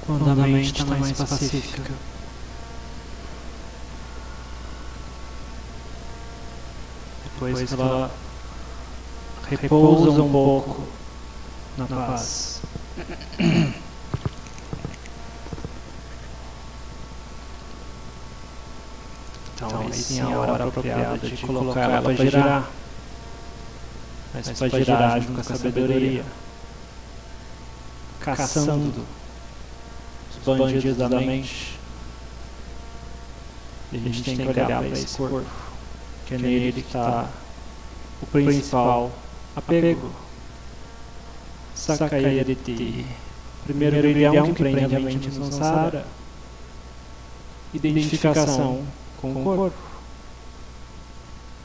quando a mente está mais pacífica. Depois que ela repousa um pouco na paz. Então aí sim é a hora apropriada de colocar ela para girar. Mas para girar junto com a sabedoria. Caçando os bandidos da mente. E a gente tem que olhar para esse corpo, que é nele que está o principal apego. Sakayariti. Primeiro brilhão que prende a mente no samsara. Identificação com o corpo.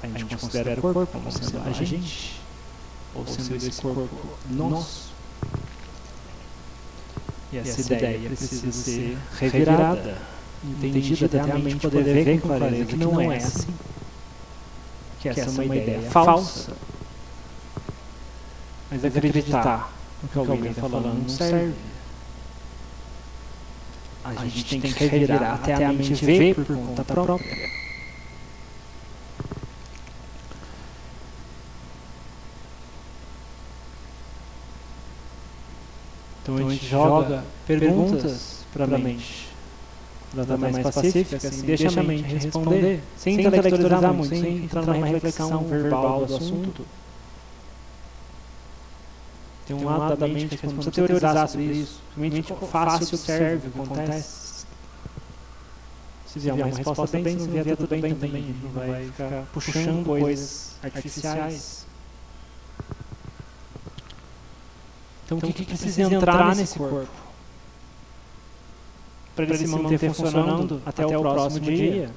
A gente considera o corpo como sendo a gente, ou sendo esse corpo nosso. E essa ideia precisa ser revirada, entendida até a mente poder ver com clareza que não é assim. Que essa é uma ideia falsa. Mas acreditar no que alguém está falando não serve. A gente tem que revirar até a mente ver por conta própria. Então a gente joga perguntas para a mente. Ela está mais pacífica, assim, deixa a mente responder, sem intelectualizar muito, sem entrar numa reflexão verbal do assunto. Tem um lado da mente que não precisa teorizar sobre isso. Mente fácil observe o que acontece. Se vier uma resposta bem, se não vier tudo bem também. A gente não vai ficar puxando coisas artificiais. Então o que precisa entrar nesse corpo? Para ele se manter funcionando até o próximo dia.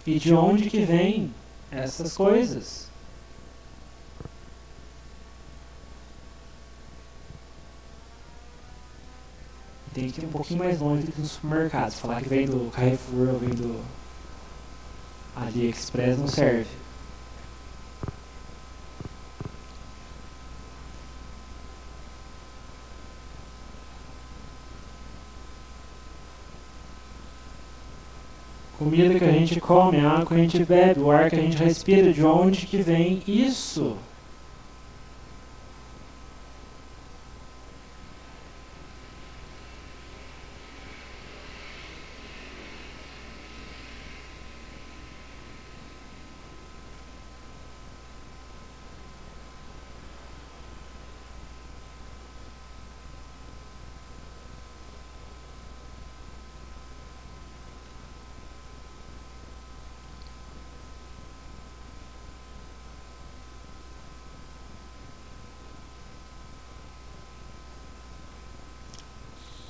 E de onde que vem essas coisas? Tem que ir um pouquinho mais longe do que nos supermercados. Falar que vem do Carrefour ou vem do AliExpress não serve. Comida que a gente come, a água que a gente bebe, o ar que a gente respira, de onde que vem isso?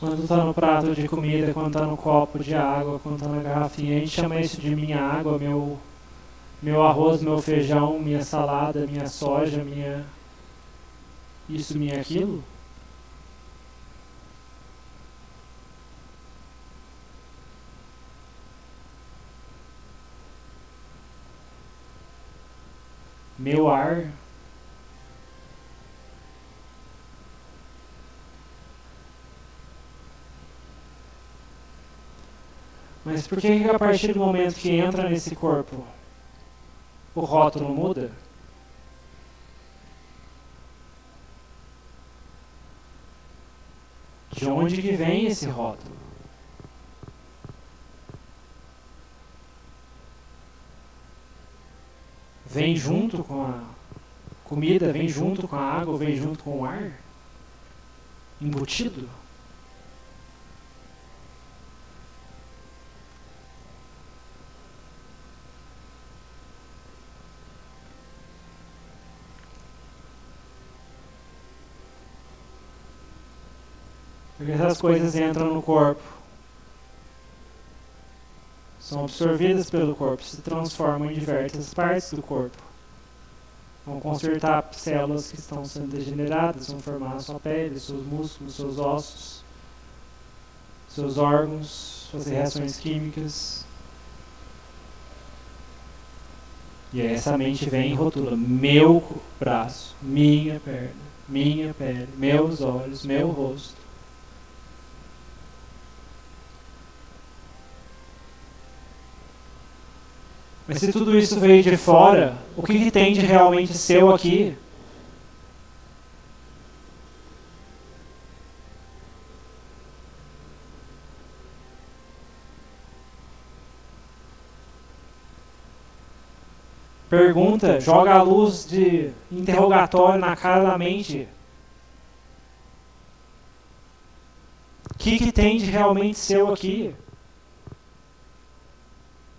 Quando está no prato de comida, quando está no copo de água, quando está na garrafinha, a gente chama isso de minha água, meu arroz, meu feijão, minha salada, minha soja, minha isso, minha aquilo. Meu ar. Mas por que a partir do momento que entra nesse corpo, o rótulo muda? De onde que vem esse rótulo? Vem junto com a comida, vem junto com a água, vem junto com o ar? Embutido? Porque essas coisas entram no corpo, são absorvidas pelo corpo, se transformam em diversas partes do corpo. Vão consertar células que estão sendo degeneradas, vão formar a sua pele, seus músculos, seus ossos, seus órgãos, suas reações químicas. E aí essa mente vem e rotula meu braço, minha perna, minha pele, meus olhos, meu rosto. Mas se tudo isso veio de fora, o que tem de realmente seu aqui? Pergunta, joga a luz de interrogatório na cara da mente. O que tem de realmente seu aqui?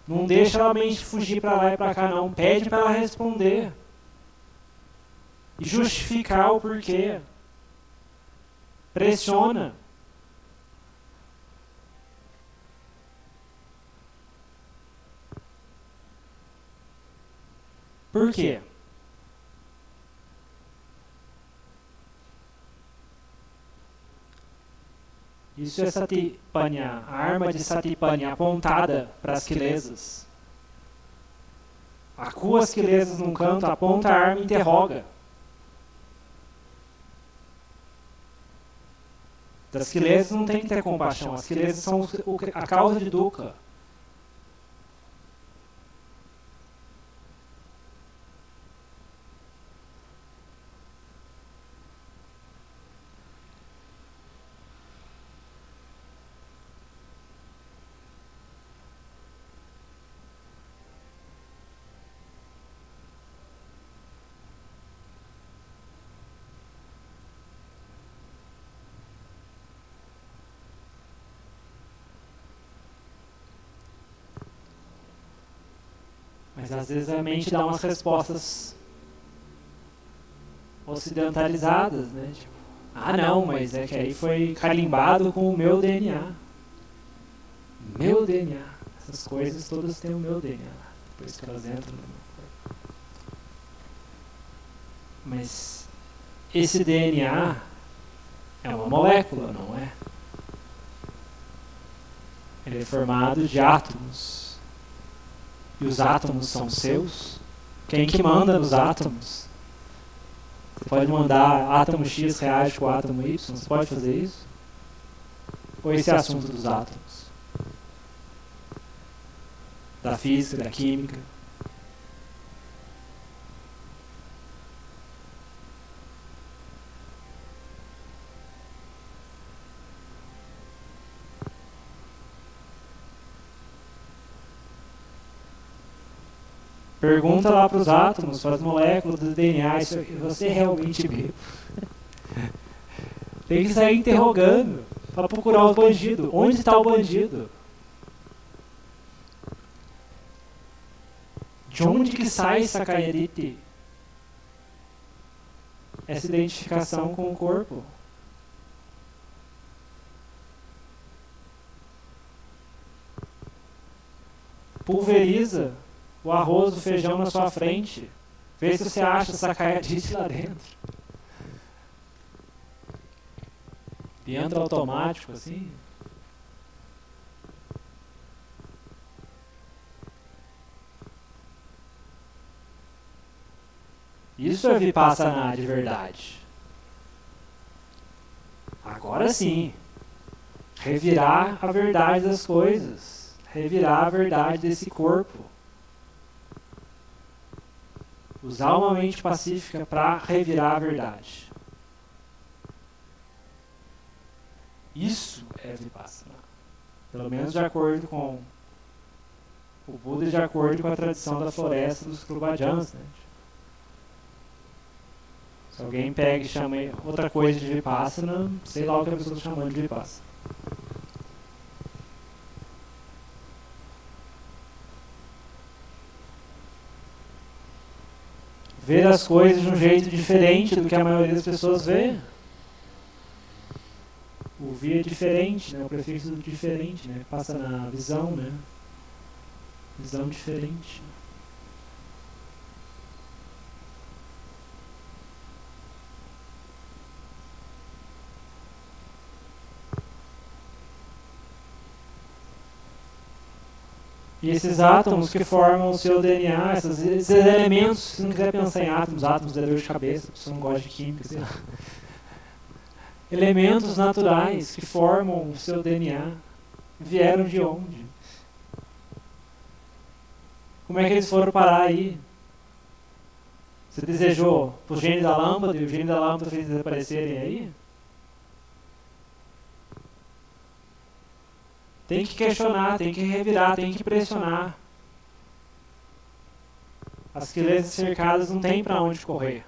Não deixa a mente fugir para lá e para cá, não. Pede para ela responder. E justificar o porquê. Pressiona. Por quê? Isso é Satipanya, a arma de Satipanya apontada para as quilesas. Acua as quilesas num canto, aponta a arma e interroga. Das quilesas não tem que ter compaixão, as quilesas são a causa de dukkha. Mas às vezes a mente dá umas respostas ocidentalizadas, né? Tipo, ah não, mas é que aí foi carimbado com o meu DNA. Meu DNA. Essas coisas todas têm o meu DNA. Depois que elas entram no meu corpo. Mas esse DNA é uma molécula, não é? Ele é formado de átomos. E os átomos são seus? Quem que manda nos átomos? Você pode mandar átomo X reage com átomo Y? Você pode fazer isso? Ou esse é assunto dos átomos? Da física, da química? Pergunta lá para os átomos, para as moléculas do DNA, isso aqui, você é realmente vivo? Tem que sair interrogando para procurar o bandido. Onde está o bandido? De onde que sai essa Sakayaditi? Essa identificação com o corpo. Pulveriza o arroz, o feijão na sua frente. Vê se você acha Sakayaditi lá dentro. Dentro automático, assim. Isso é Vipassana de verdade. Agora sim. Revirar a verdade das coisas. Revirar a verdade desse corpo. Usar uma mente pacífica para revirar a verdade. Isso é Vipassana. Pelo menos de acordo com o Buda e de acordo com a tradição da floresta dos Krubajans, né? Se alguém pega e chama outra coisa de Vipassana, sei lá o que a pessoa está chamando de Vipassana. Ver as coisas de um jeito diferente do que a maioria das pessoas vê. O ver é diferente, né? O prefixo do diferente, né? Passa na visão, né? Visão diferente. E esses átomos que formam o seu DNA, esses elementos, se não quiser pensar em átomos dá dor de cabeça, se não gosta de química, sei lá. Elementos naturais que formam o seu DNA vieram de onde? Como é que eles foram parar aí? Você desejou pro gênio da lâmpada e o gênio da lâmpada fez eles aparecerem aí? Tem que questionar, tem que revirar, tem que pressionar. As crianças cercadas não tem para onde correr.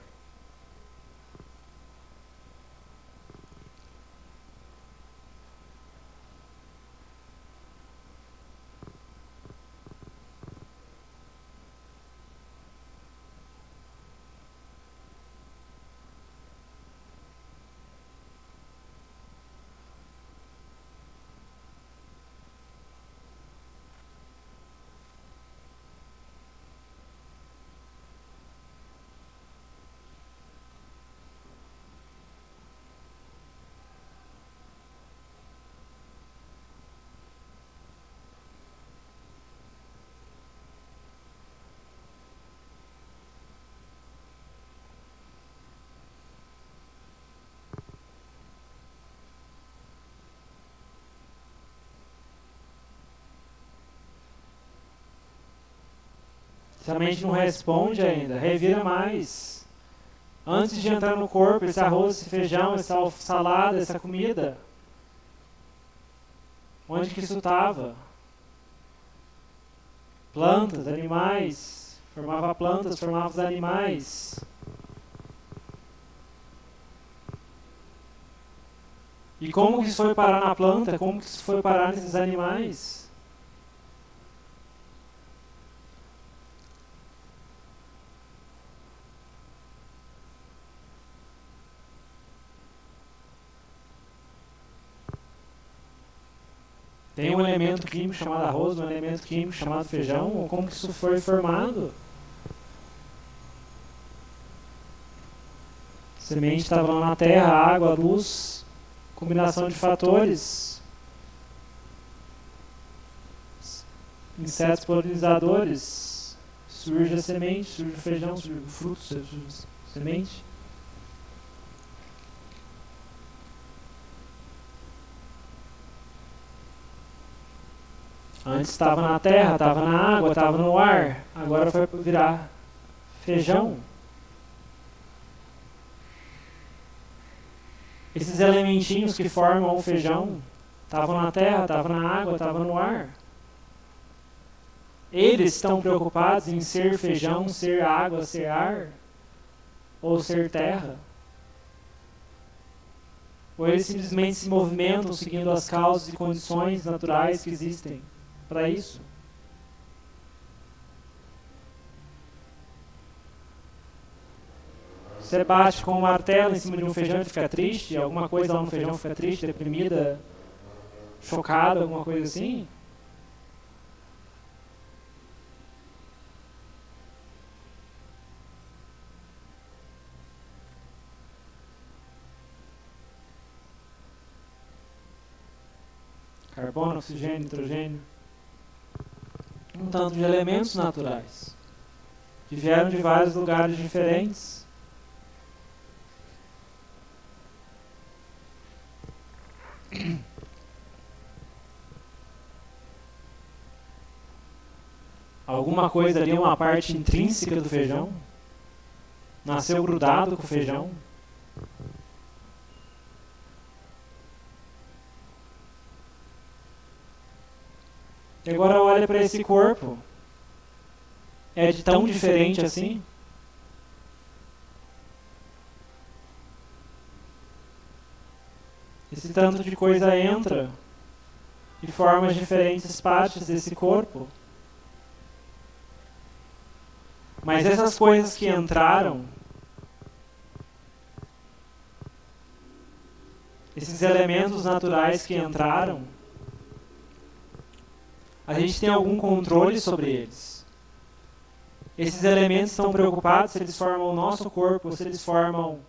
Se a mente não responde ainda, revira mais. Antes de entrar no corpo, esse arroz, esse feijão, essa salada, essa comida, onde que isso estava? Plantas, animais, formava plantas, formava os animais. E como que isso foi parar na planta? Como que isso foi parar nesses animais? Tem um elemento químico chamado arroz, um elemento químico chamado feijão, ou como que isso foi formado? A semente estava lá na terra, água, luz, combinação de fatores, insetos polinizadores, surge a semente, surge o feijão, surge o fruto, surge a semente. Antes estava na terra, estava na água, estava no ar. Agora foi virar feijão. Esses elementinhos que formam o feijão estavam na terra, estavam na água, estavam no ar. Eles estão preocupados em ser feijão, ser água, ser ar? Ou ser terra? Ou eles simplesmente se movimentam seguindo as causas e condições naturais que existem para isso? Você bate com um martelo em cima de um feijão e fica triste, alguma coisa lá no feijão fica triste, deprimida, chocada, alguma coisa assim? Carbono, oxigênio, nitrogênio. Um tanto de elementos naturais que vieram de vários lugares diferentes. Alguma coisa ali, uma parte intrínseca do feijão, nasceu grudado com o feijão. E agora olha para esse corpo. É de tão diferente assim? Esse tanto de coisa entra e forma as diferentes partes desse corpo. Mas essas coisas que entraram, esses elementos naturais que entraram, a gente tem algum controle sobre eles. Esses elementos estão preocupados se eles formam o nosso corpo, ou se eles formam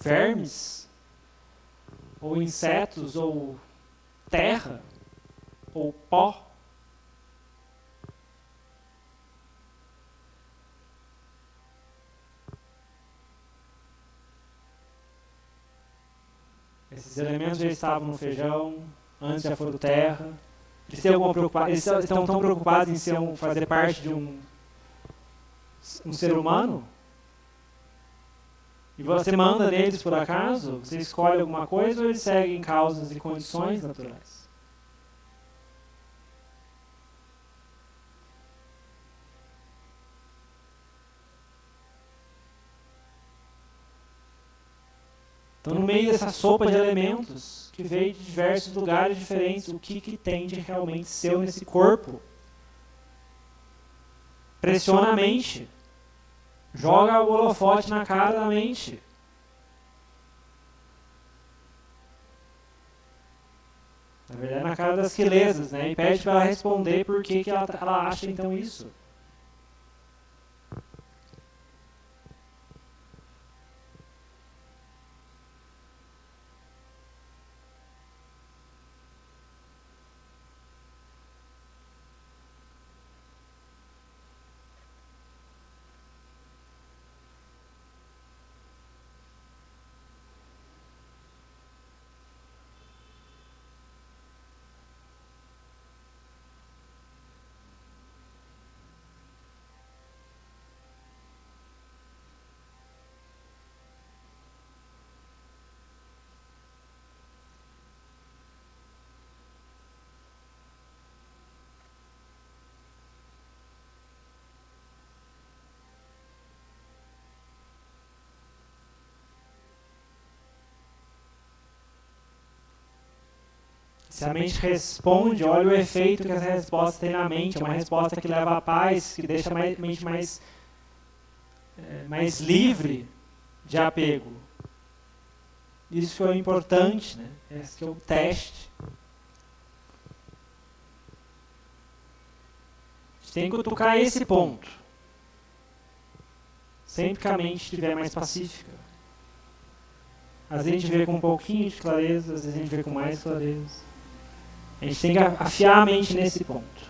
vermes, ou insetos, ou terra, ou pó. Esses elementos já estavam no feijão, antes já foram terra. Eles estão tão preocupados em fazer parte de um ser humano? E você manda neles por acaso? Você escolhe alguma coisa ou eles seguem causas e condições naturais? Então, no meio dessa sopa de elementos, que veio de diversos lugares diferentes, o que tem de realmente seu nesse corpo? Pressiona a mente. Joga o holofote na cara da mente. Na verdade, na cara das quilesas, né? E pede para ela responder por que ela acha então isso. Se a mente responde, olha o efeito que essa resposta tem na mente. É uma resposta que leva à paz, que deixa a mente mais livre de apego. Isso é importante, né? Esse é o teste. A gente tem que cutucar esse ponto. Sempre que a mente estiver mais pacífica. Às vezes a gente vê com um pouquinho de clareza, às vezes a gente vê com mais clareza. A gente tem que afiar a mente nesse ponto.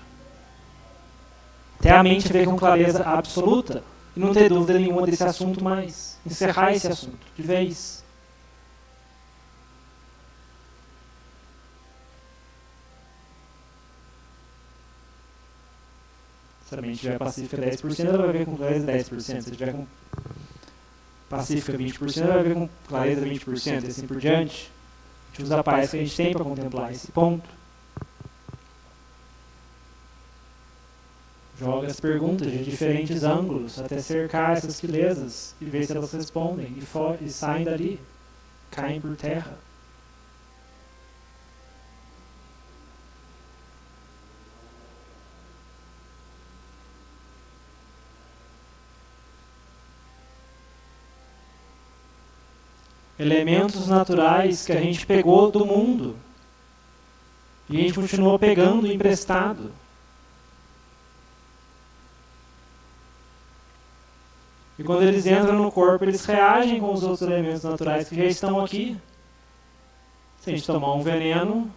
Até a mente ver com clareza absoluta e não ter dúvida nenhuma desse assunto mais. Encerrar esse assunto de vez. Se a mente estiver pacífica 10%, ela vai ver com clareza 10%. Se estiver com pacífica 20%, ela vai ver com clareza 20%, e assim por diante. A gente usa a paz que a gente tem para contemplar esse ponto. Joga as perguntas de diferentes ângulos até cercar essas quilesas e ver se elas respondem e saem dali, caem por terra. Elementos naturais que a gente pegou do mundo e a gente continua pegando emprestado. E quando eles entram no corpo, eles reagem com os outros elementos naturais que já estão aqui. Se a gente tomar um veneno,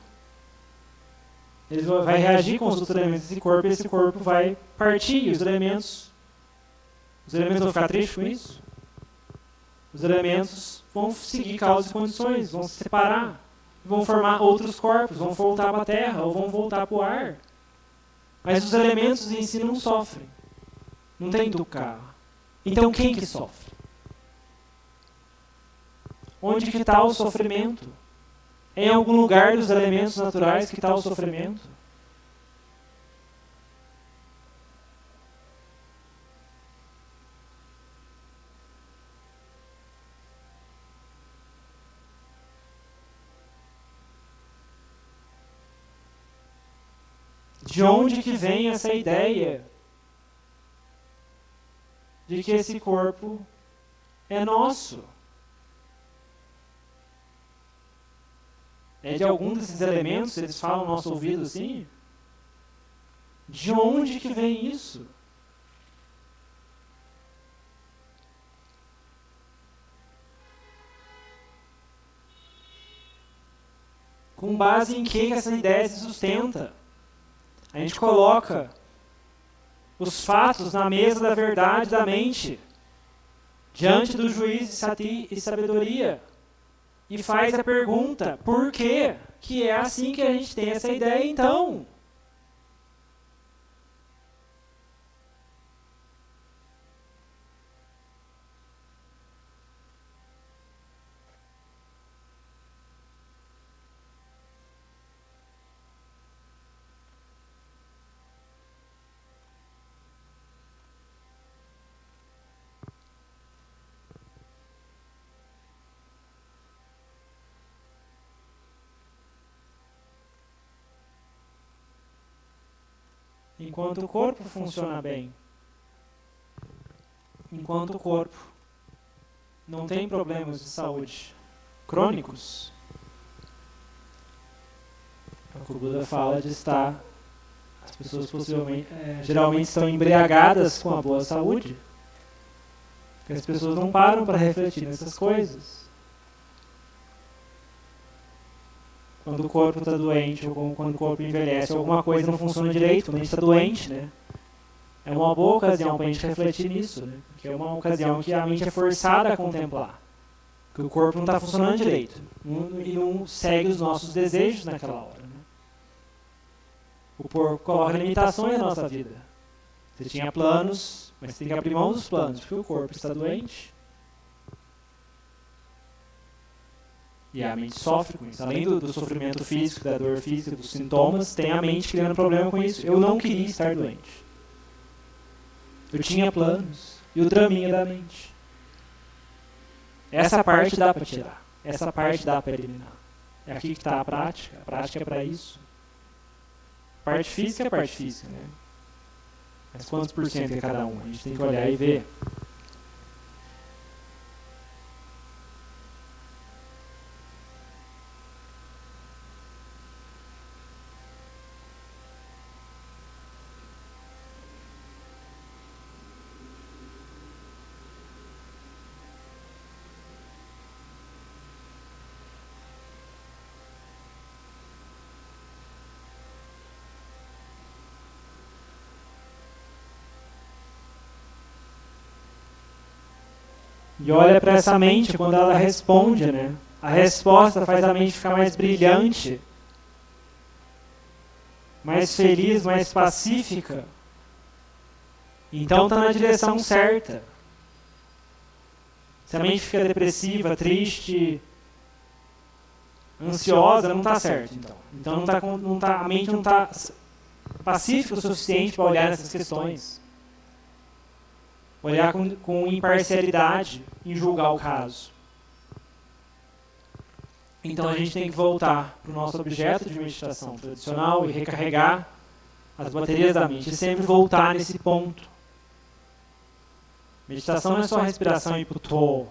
ele vai reagir com os outros elementos desse corpo e esse corpo vai partir. E os elementos vão ficar tristes com isso. Os elementos vão seguir causas e condições, vão se separar, vão formar outros corpos, vão voltar para a terra ou vão voltar para o ar. Mas os elementos em si não sofrem. Não tem dukkha. Então quem que sofre? Onde que está o sofrimento? É em algum lugar dos elementos naturais que está o sofrimento? De onde que vem essa ideia de que esse corpo é nosso? É de algum desses elementos, eles falam no nosso ouvido assim? De onde que vem isso? Com base em que essa ideia se sustenta? A gente coloca os fatos na mesa da verdade da mente, diante do juiz de sati e sabedoria. e faz a pergunta, por quê? Que é assim que a gente tem essa ideia, então. Enquanto o corpo funciona bem, enquanto o corpo não tem problemas de saúde crônicos, é o que o Buda fala de estar, as pessoas possivelmente, geralmente estão embriagadas com a boa saúde, porque as pessoas não param para refletir nessas coisas. Quando o corpo está doente, ou quando o corpo envelhece, alguma coisa não funciona direito, quando a gente está doente, né? É uma boa ocasião para a gente refletir nisso, né? Porque é uma ocasião que a mente é forçada a contemplar. Que o corpo não está funcionando direito. E não segue os nossos desejos naquela hora. Né? O corpo coloca limitações na nossa vida. Você tinha planos, mas você tem que abrir mão dos planos, porque o corpo está doente. E a mente sofre com isso. Além do sofrimento físico, da dor física, dos sintomas, tem a mente criando problema com isso. Eu não queria estar doente. Eu tinha planos. E o draminha da mente. Essa parte dá para tirar. Essa parte dá para eliminar. É aqui que está a prática. A prática é para isso. A parte física é a parte física, né? Mas quantos por cento é cada um? A gente tem que olhar e ver. E olha para essa mente quando ela responde, né? A resposta faz a mente ficar mais brilhante, mais feliz, mais pacífica. Então está na direção certa. Se a mente fica depressiva, triste, ansiosa, não está certo. Então a mente não está pacífica o suficiente para olhar essas questões. Olhar com imparcialidade e julgar o caso. Então a gente tem que voltar para o nosso objeto de meditação tradicional e recarregar as baterias da mente. E sempre voltar nesse ponto. Meditação não é só respiração e putô.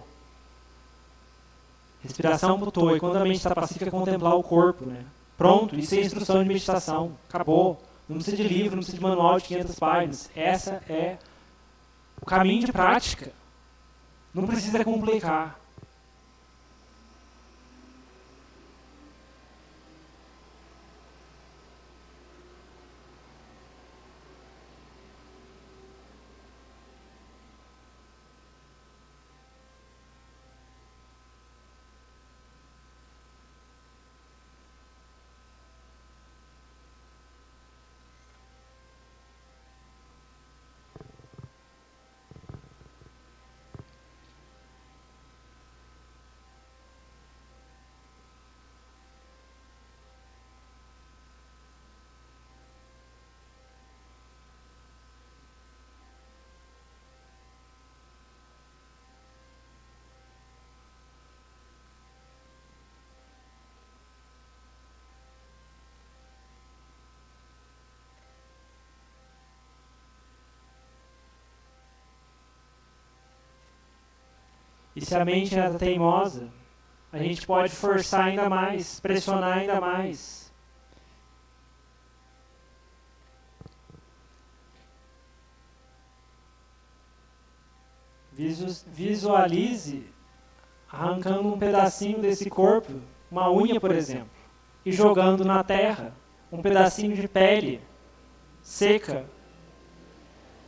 Respiração putô. E quando a mente está pacífica, é contemplar o corpo. Né? Pronto, isso é instrução de meditação. Acabou. Não precisa de livro, não precisa de manual de 500 páginas. Essa é o caminho de prática. Não precisa complicar. E se a mente é teimosa, a gente pode forçar ainda mais, pressionar ainda mais. Visualize arrancando um pedacinho desse corpo, uma unha, por exemplo, e jogando na terra um pedacinho de pele seca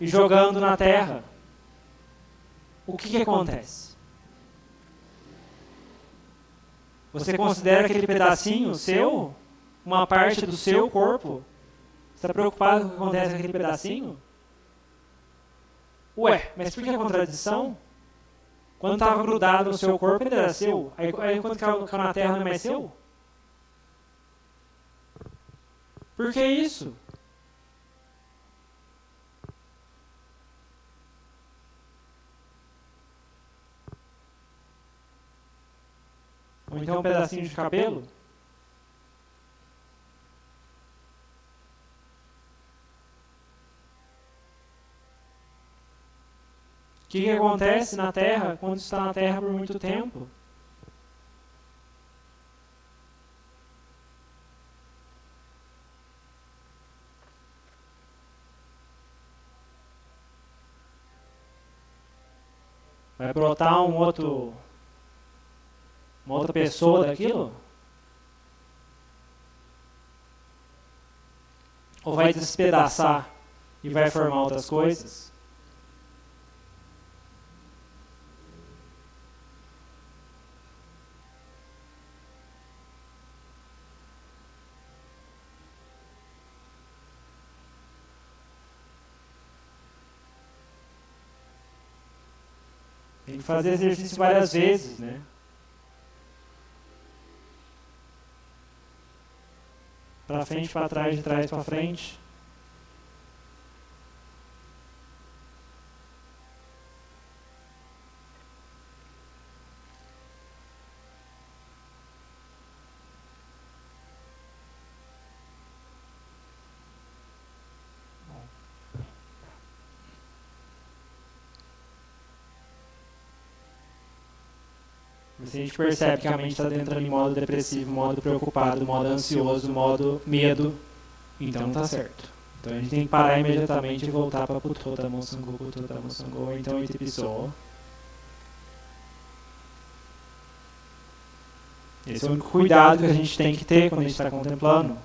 e jogando na terra. O que acontece? Você considera aquele pedacinho seu uma parte do seu corpo? Você está preocupado com o que acontece com aquele pedacinho? Ué, mas por que a contradição? Quando estava grudado no seu corpo, ele era seu. Aí quando caiu na terra, não é mais seu? Por que isso? Ou então um pedacinho de cabelo? O que acontece na Terra quando está na Terra por muito tempo? Vai brotar uma outra pessoa daquilo? Ou vai despedaçar e vai formar outras coisas? Tem que fazer exercício várias vezes, né? Pra frente, pra trás, de trás pra frente. Se a gente percebe que a mente está entrando em modo depressivo, modo preocupado, modo ansioso, modo medo, então tá certo. Então a gente tem que parar imediatamente e voltar para Putota Monsango, ou então Itipiso. Esse é o único cuidado que a gente tem que ter quando a gente está contemplando.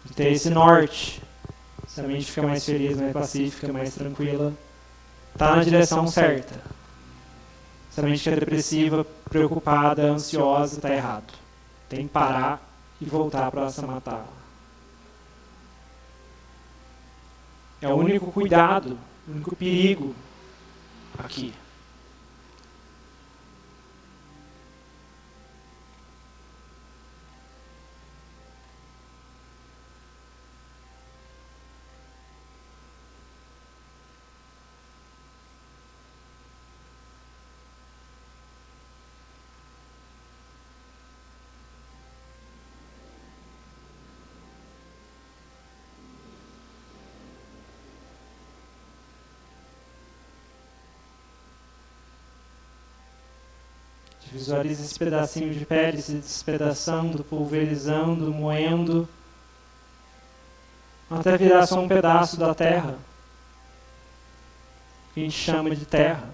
De ter esse norte. Se a mente fica mais feliz, mais pacífica, mais tranquila, tá na direção certa. Se a mente é depressiva, preocupada, ansiosa, tá errado. Tem que parar e voltar para essa matar. É o único cuidado, o único perigo aqui. Visualiza esse pedacinho de pele se despedaçando, pulverizando, moendo, até virar só um pedaço da terra, que a gente chama de terra.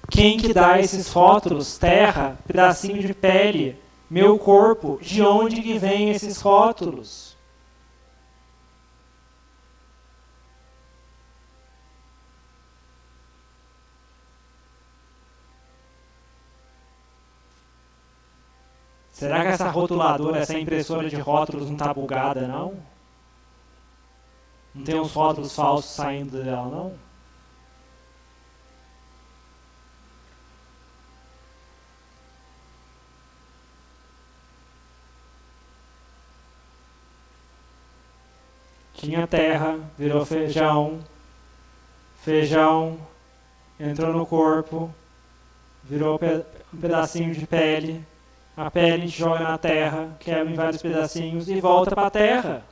Quem que dá esses rótulos? Terra, pedacinho de pele, meu corpo, de onde que vêm esses rótulos? Será que essa rotuladora, essa impressora de rótulos não está bugada, não? Não tem uns rótulos falsos saindo dela, não? Tinha terra, virou feijão, feijão entrou no corpo, virou um pedacinho de pele, a pele a gente joga na terra, quebra em vários pedacinhos e volta para a terra.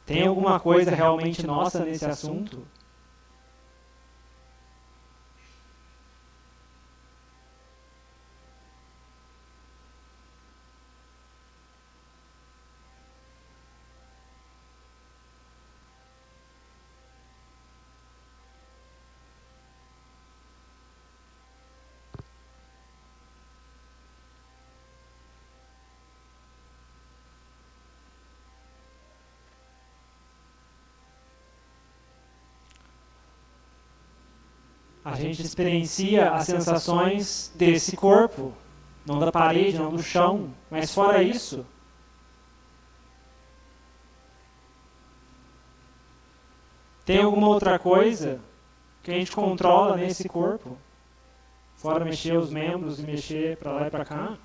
Tem alguma coisa realmente nossa nesse assunto? A gente experiencia as sensações desse corpo, não da parede, não do chão, mas fora isso, tem alguma outra coisa que a gente controla nesse corpo? Fora mexer os membros e mexer para lá e para cá?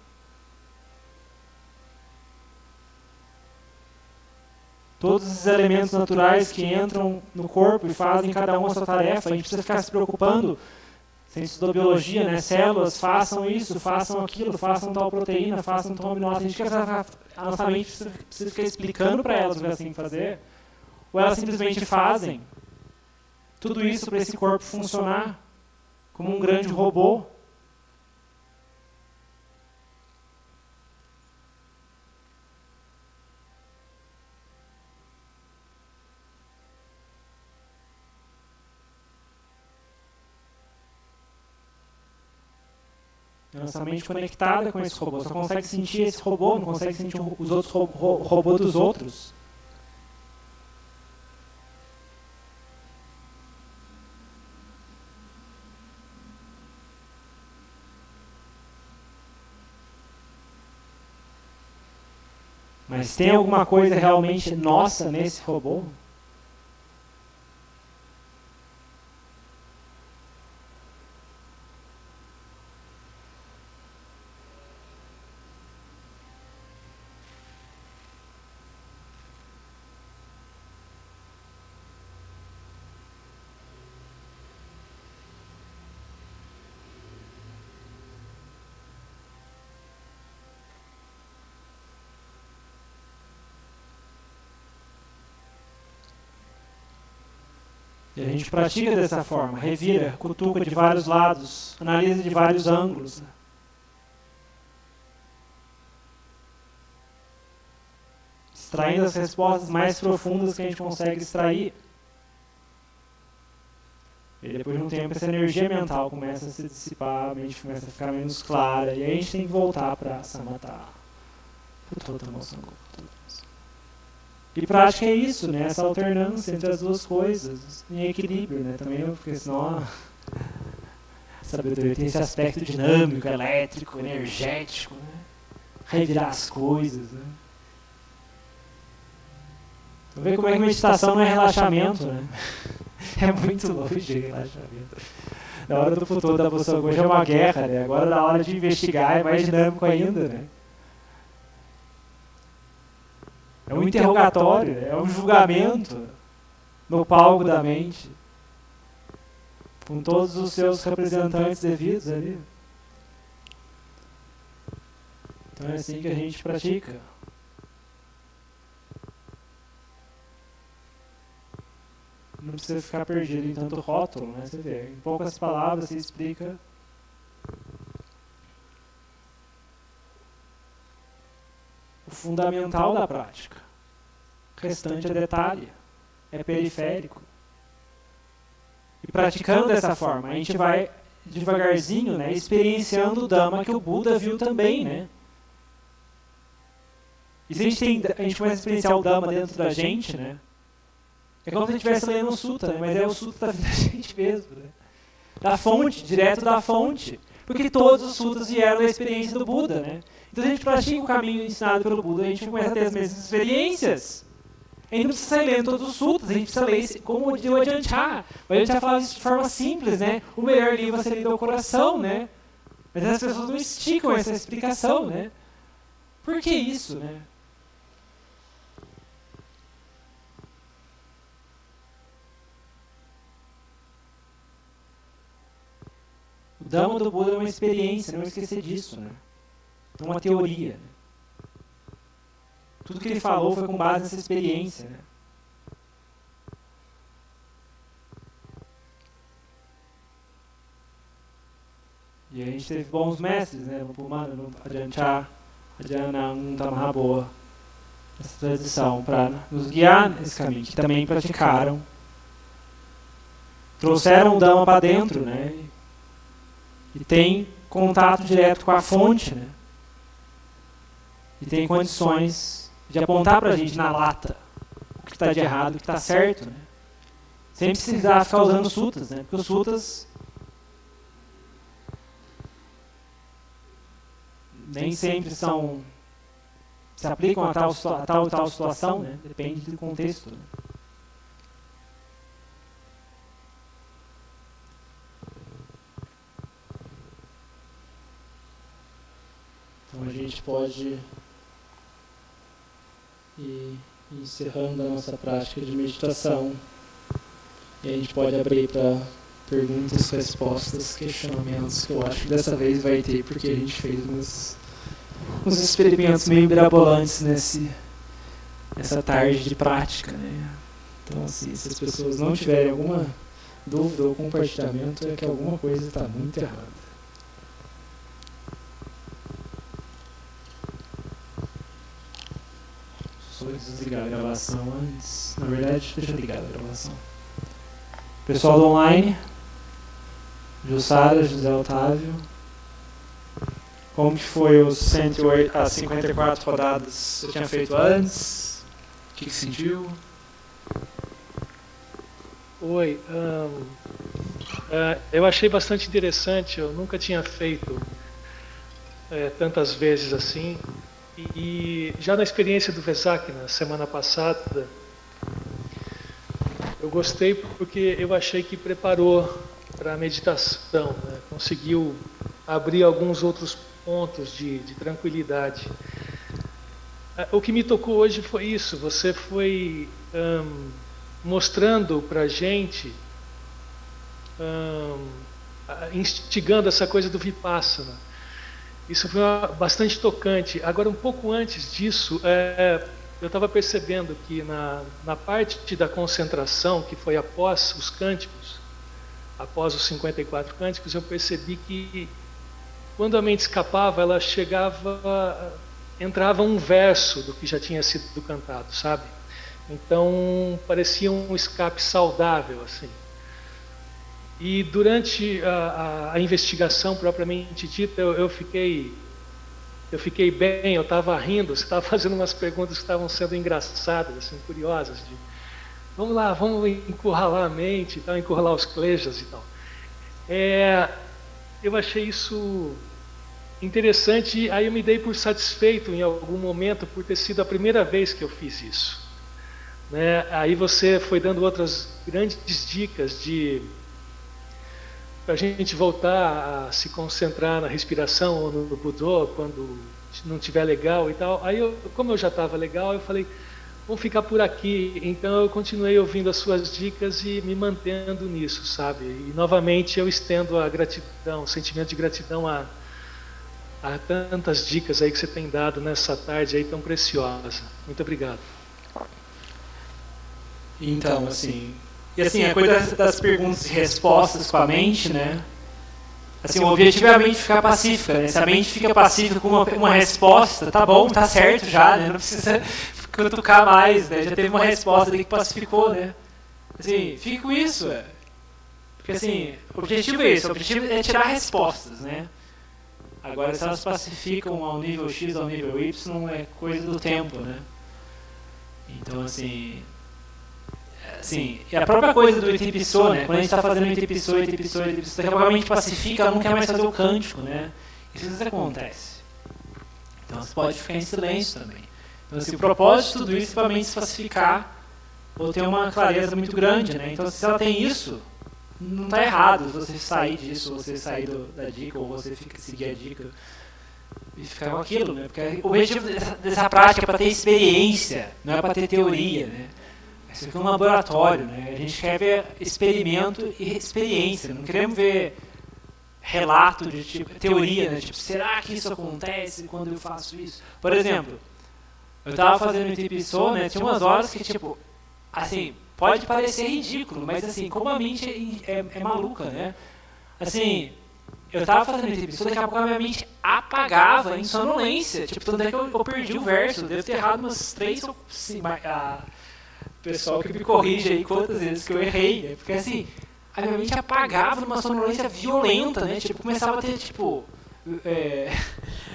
Todos esses elementos naturais que entram no corpo e fazem cada um a sua tarefa, a gente precisa ficar se preocupando. Você estudou biologia, né? Células, façam isso, façam aquilo, façam tal proteína, façam tal aminoácido. A gente quer a nossa mente precisa ficar explicando para elas o que elas têm que fazer, ou elas simplesmente fazem tudo isso para esse corpo funcionar como um grande robô. A nossa mente conectada com esse robô, só consegue sentir esse robô, não consegue sentir os outros robôs dos outros. Mas tem alguma coisa realmente nossa nesse robô? E a gente pratica dessa forma, revira, cutuca de vários lados, analisa de vários ângulos. Extraindo as respostas mais profundas que a gente consegue extrair. E depois de um tempo essa energia mental começa a se dissipar, a mente começa a ficar menos clara, e aí a gente tem que voltar para samatha. E prática é isso, né? Essa alternância entre as duas coisas, em equilíbrio, né? Também, porque senão a sabedoria tem esse aspecto dinâmico, elétrico, energético, né? Revirar as coisas, né? Então vê como é que meditação não é relaxamento, né? É muito longe de relaxamento. Na hora do futuro da Bossa Gongja é uma guerra, né? Agora na hora de investigar é mais dinâmico ainda, né? É um interrogatório, é um julgamento no palco da mente, com todos os seus representantes devidos ali. Então é assim que a gente pratica. Não precisa ficar perdido em tanto rótulo, né? Você vê, em poucas palavras você explica o fundamental da prática. O restante é detalhe, é periférico. E praticando dessa forma, a gente vai devagarzinho, né, experienciando o Dhamma que o Buda viu também, né? E se a gente começa a experienciar o Dhamma dentro da gente, né? É como se a gente estivesse lendo um sutta, né? Mas é o sutta da vida da gente mesmo, né? Da fonte, direto da fonte. Porque todos os suttas vieram da experiência do Buda, né? Então a gente pratica o caminho ensinado pelo Buda, a gente começa a ter as mesmas experiências. A gente não precisa sair lendo todos os suttas, a gente precisa ler como o Ajahn Chah. O Ajahn Chah fala isso de forma simples, né? O melhor livro a ser lido ao coração, né? Mas as pessoas não esticam essa explicação, né? Por que isso, né? O Dhamma do Buda é uma experiência, não esquecer disso, né? Não uma teoria. Né? Tudo que ele falou foi com base nessa experiência, né? E a gente teve bons mestres, né? No Ajahn Chah, Ajahn Nanda Mahaboa, essa tradição para nos guiar nesse caminho, que também praticaram, trouxeram o Dhamma para dentro, né? E tem contato direto com a fonte, né? E tem condições de apontar pra gente na lata o que está de errado, o que está certo, né? Sem precisar ficar usando suttas, né? Porque os suttas nem sempre se aplicam a tal situação, né? Depende do contexto. Né? Então a gente pode ir encerrando a nossa prática de meditação e a gente pode abrir para perguntas, respostas, questionamentos, que eu acho que dessa vez vai ter, porque a gente fez uns experimentos meio mirabolantes nessa tarde de prática, né? Então, assim, se as pessoas não tiverem alguma dúvida ou compartilhamento, é que alguma coisa está muito errada. Só desligar a gravação antes. Na verdade, deixa eu ligar a gravação. Pessoal do online, Jussara, José Otávio, como que foi os 108, as 54 rodadas? Você tinha feito antes? O que sentiu? Oi, eu achei bastante interessante, eu nunca tinha feito tantas vezes assim, e já na experiência do Vesak, na semana passada, eu gostei porque eu achei que preparou para a meditação, né? Conseguiu abrir alguns outros pontos de tranquilidade. O que me tocou hoje foi isso, você foi mostrando para a gente, instigando essa coisa do Vipassana. Isso foi bastante tocante. Agora, um pouco antes disso, eu estava percebendo que na parte da concentração, que foi após os cânticos, após os 54 cânticos, eu percebi que quando a mente escapava, ela entrava um verso do que já tinha sido cantado, sabe? Então, parecia um escape saudável, assim. E durante a investigação propriamente dita, eu fiquei bem, eu estava rindo, você estava fazendo umas perguntas que estavam sendo engraçadas, assim, curiosas, de vamos lá, vamos encurralar a mente, tal, encurralar os klejas e tal. Eu achei isso interessante, aí eu me dei por satisfeito em algum momento por ter sido a primeira vez que eu fiz isso. Né? Aí você foi dando outras grandes dicas para a gente voltar a se concentrar na respiração ou no Budô quando não estiver legal e tal. Aí, como eu já estava legal, eu falei, vamos ficar por aqui. Então eu continuei ouvindo as suas dicas e me mantendo nisso, sabe? E novamente eu estendo a gratidão, o sentimento de gratidão a tantas dicas aí que você tem dado nessa tarde aí tão preciosa. Muito obrigado. Então, assim... E assim, a coisa das perguntas e respostas com a mente, né? Assim, o objetivo é a mente ficar pacífica, né? Se a mente fica pacífica com uma resposta, tá bom, tá certo já, né? Não precisa cutucar mais, né? Já teve uma resposta ali que pacificou, né? Assim, fica com isso, Porque assim, o objetivo é esse, o objetivo é tirar respostas, né? Agora, se elas pacificam ao nível X, ao nível Y, é coisa do tempo, né? Então, assim, e a própria coisa do Itipiçô, né? Quando a gente está fazendo Itipiçô, daqui a pouco a mente pacifica, ela não quer mais fazer o cântico, né? Isso às vezes acontece. Então você pode ficar em silêncio também. Então, assim, o propósito de tudo isso é para a mente se pacificar ou ter uma clareza muito grande, né? Então, se ela tem isso, não está errado você sair disso, você sair da dica, ou você seguir a dica e ficar com aquilo, né? Porque o objetivo dessa prática é para ter experiência, não é para ter teoria, né? Isso aqui é um laboratório, né? A gente quer ver experimento e experiência. Não queremos ver relato de tipo, teoria, né? Tipo, será que isso acontece quando eu faço isso? Por exemplo, eu estava fazendo o Itipiçô, né? Tinha umas horas que, tipo, assim, pode parecer ridículo, mas assim, como a mente é maluca, né? Assim, eu estava fazendo o Itipiçô, daqui a pouco a minha mente apagava em sonolência. Tipo, tanto é que eu perdi o verso. Devo ter errado umas 3 ou 5... pessoal que me corrige aí quantas vezes que eu errei, né? Porque assim, a minha mente apagava numa sonolência violenta, né? Tipo, começava a ter, tipo,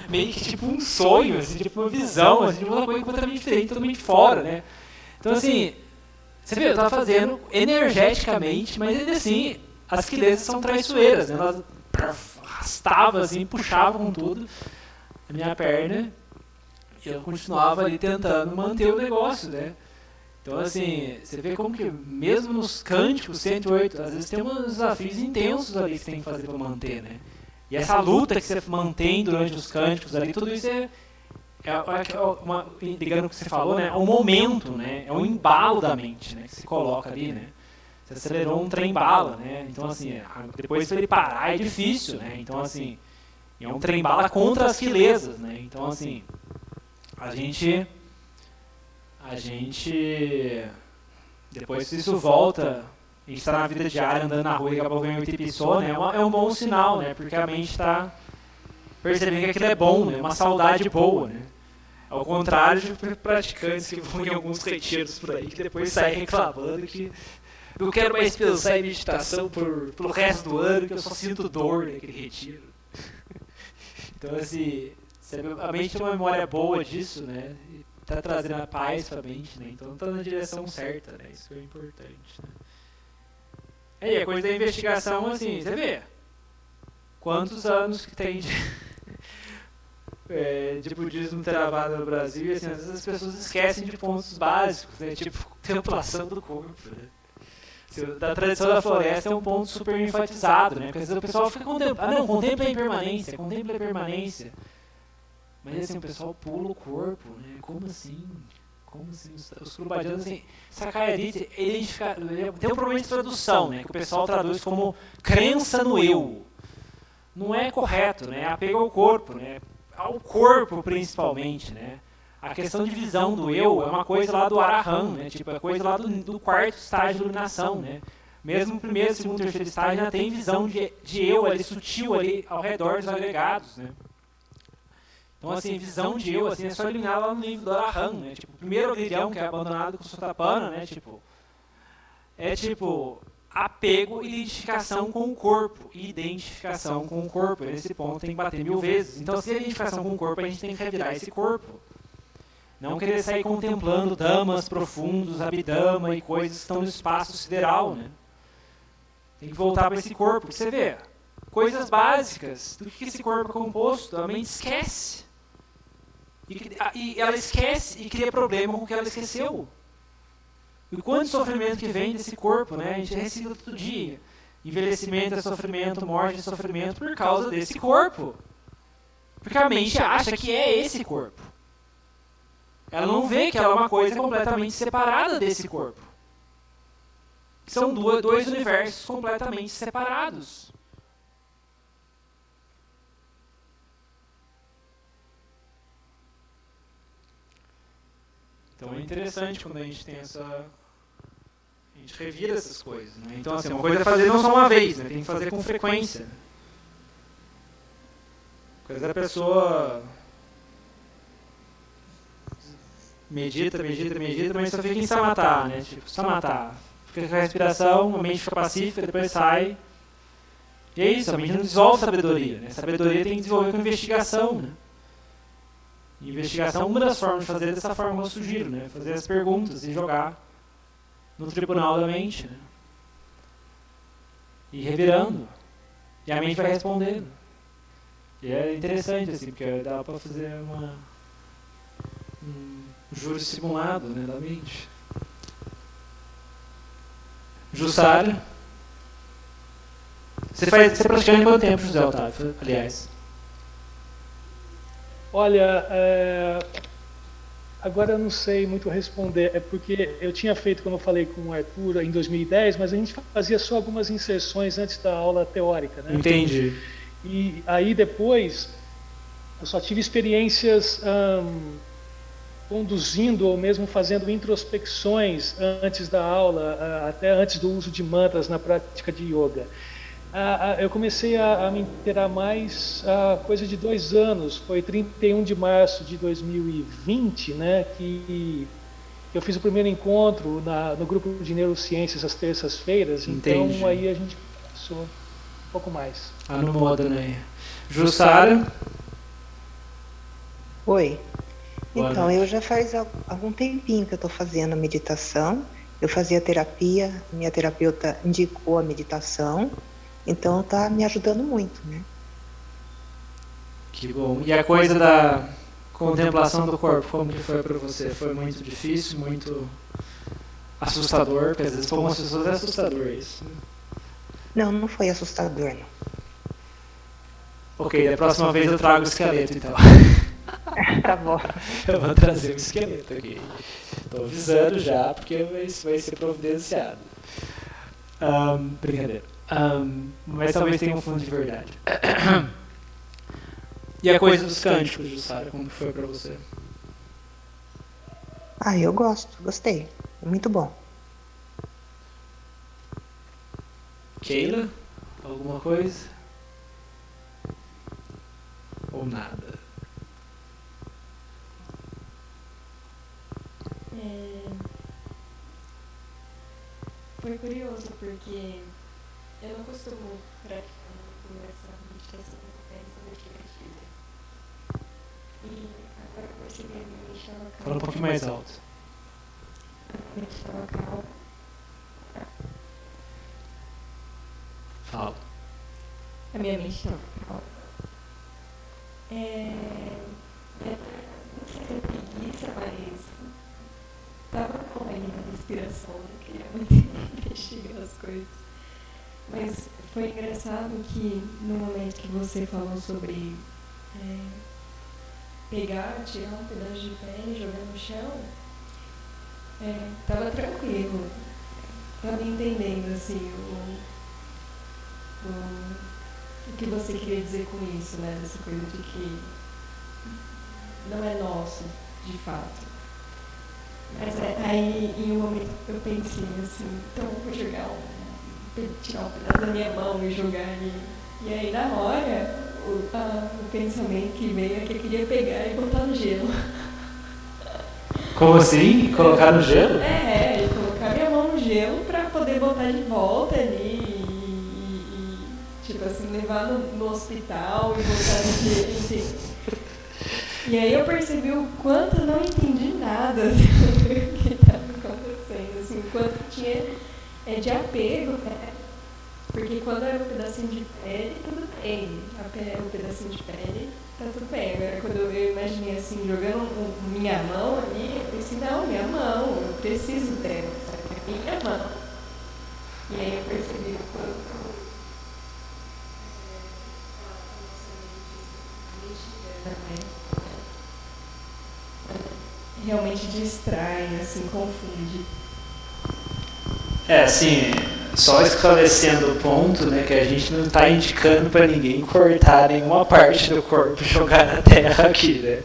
meio que tipo um sonho, assim, tipo uma visão, assim, de uma coisa completamente diferente, totalmente fora, né? Então assim, você vê, eu tava fazendo energeticamente, mas ainda assim, as quilesas são traiçoeiras, né? Elas arrastavam assim, puxavam com tudo. a minha perna, e eu continuava ali tentando manter o negócio, né? Então, assim, você vê como que, mesmo nos cânticos 108, às vezes tem uns desafios intensos ali que você tem que fazer para manter, né? E essa luta que você mantém durante os cânticos ali, tudo isso ligando ao que você falou, né? É um momento, né? É um embalo da mente, né? Que se coloca ali, né? Você acelerou um trem-bala, né? Então, assim, depois para ele parar é difícil, né? Então, assim, é um trem-bala contra as quilesas, né? Então, assim, a gente depois que isso volta, a gente está na vida diária, andando na rua e acabou vendo o Itipiçô, né? É um bom sinal, né? Porque a mente está percebendo que aquilo é bom, né? Uma saudade boa, né? Ao contrário de praticantes que vão em alguns retiros por aí, que depois saem reclamando que não quero mais pensar em meditação pelo resto do ano, que eu só sinto dor naquele retiro. Então, assim, a mente tem uma memória boa disso, né? Tá trazendo a paz pra mente, né? Então tá na direção certa, né? Isso é importante, né? E a coisa da investigação, assim, você vê quantos anos que tem de budismo Theravada no Brasil, e assim, às vezes as pessoas esquecem de pontos básicos, né? Tipo, contemplação do corpo, né? Da tradição da floresta é um ponto super enfatizado, né? Porque às vezes o pessoal fica contemplando, contempla a impermanência, contempla a permanência. Mas assim, o pessoal pula o corpo, né? Como assim? Como assim? Os Kurubadianos, assim, Sakayaditya, tem um problema de tradução, né? Que o pessoal traduz como crença no eu. Não é correto, né? Apego ao corpo, né? Ao corpo, principalmente, né? A questão de visão do eu é uma coisa lá do Arahant, né? Tipo, é coisa lá do quarto estágio de iluminação, né? Mesmo o primeiro, segundo, terceiro estágio ainda tem visão de eu ali, sutil ali, ao redor dos agregados, né? Então, assim, visão de eu, assim, é só eliminar lá no livro do Arahant, né? Tipo, o primeiro agrilhão que é abandonado com o Sotapanna, né? Tipo, apego e identificação com o corpo. Identificação com o corpo. Nesse ponto tem que bater 1000 vezes. Então, se a identificação com o corpo, a gente tem que revirar esse corpo. Não querer sair contemplando damas profundos, abdama e coisas que estão no espaço sideral, né? Tem que voltar para esse corpo. Você vê, coisas básicas do que esse corpo é composto, a mente esquece. E ela esquece e cria problema com o que ela esqueceu. E quanto sofrimento que vem desse corpo, né? A gente recicla todo dia. Envelhecimento é sofrimento, morte é sofrimento por causa desse corpo. Porque a mente acha que é esse corpo. Ela não vê que ela é uma coisa completamente separada desse corpo. São dois universos completamente separados. Então é interessante quando a gente tem a gente revira essas coisas, né? Então, assim, uma coisa é fazer não só uma vez, né? Tem que fazer com frequência. Coisa da pessoa medita, mas só fica em samatá, né? Tipo, samatá. Fica com a respiração, a mente fica pacífica, depois sai. E é isso, a mente não desenvolve sabedoria, né? Sabedoria tem que desenvolver com investigação, né? Investigação, uma das formas de fazer dessa forma que eu sugiro, né? Fazer as perguntas e jogar no tribunal da mente, né? E revirando. E a mente vai respondendo. E é interessante, assim, porque dá pra fazer um júri simulado, né, da mente. Jussara. Você pratica há quanto tempo, José Otávio, aliás? Olha, agora eu não sei muito responder, é porque eu tinha feito, como eu falei com o Arthur, em 2010, mas a gente fazia só algumas inserções antes da aula teórica, né? Entendi. E aí depois, eu só tive experiências conduzindo ou mesmo fazendo introspecções antes da aula, até antes do uso de mantras na prática de yoga. Eu comecei a me inteirar mais coisa de 2 anos, foi 31 de março de 2020, né, que eu fiz o primeiro encontro no grupo de neurociências às terças-feiras. Entendi. Então aí a gente passou um pouco mais. Anumodana. Jussara? Oi. Boa Então, noite. eu já faz algum tempinho que eu estou fazendo meditação. Eu fazia terapia, minha terapeuta indicou a meditação, então está me ajudando muito, né? Que bom. E a coisa da contemplação do corpo, como que foi pra você? Foi muito difícil, muito assustador? Porque às vezes para algumas pessoas é assustador isso. Né? Não foi assustador, não. Ok, da próxima vez eu trago o esqueleto então. Tá bom. Eu vou trazer o esqueleto aqui. Tô avisando já, porque isso vai ser providenciado. Brincadeira. Mas talvez tenha um fundo de verdade. E a coisa dos cânticos, Jussara, como foi pra você? Eu gostei. É muito bom. Keila? Alguma coisa? Ou nada? Foi curioso, porque eu não costumo praticar essa meditação meditativa. E agora eu percebi que a minha mente estava calma. Fala um pouquinho mais alto. A mente estava calma. Fala. A minha mente estava calma. Não sei se é preguiça, mas estava com aí na respiração, não queria muito investigar as coisas. Mas foi engraçado que no momento que você falou sobre pegar, tirar um pedaço de pele e jogar no chão, tava tranquilo. Tava entendendo assim o que você queria dizer com isso, né? Essa coisa de que não é nosso, de fato. Mas aí em um momento eu pensei assim, então eu vou tirar um pedaço da minha mão e jogar ali. E aí na hora o pensamento que veio é que eu queria pegar e botar no gelo. Como assim? Colocar no gelo? E colocar minha mão no gelo pra poder botar de volta ali e tipo assim, levar no hospital e botar no gelo, enfim. E aí eu percebi o quanto eu não entendi nada do que estava acontecendo, assim, o quanto tinha de apego, né? Porque quando era um pedacinho de pele, tudo bem. O pedacinho de pele, tá tudo bem. Agora quando eu imaginei assim, jogando minha mão ali, eu pensei, não, minha mão, eu preciso dela, sabe? Minha mão. E aí eu percebi o quanto realmente distrai, assim, confunde. Assim, só esclarecendo o ponto, né, que a gente não está indicando para ninguém cortar nenhuma parte do corpo e jogar na terra aqui, né?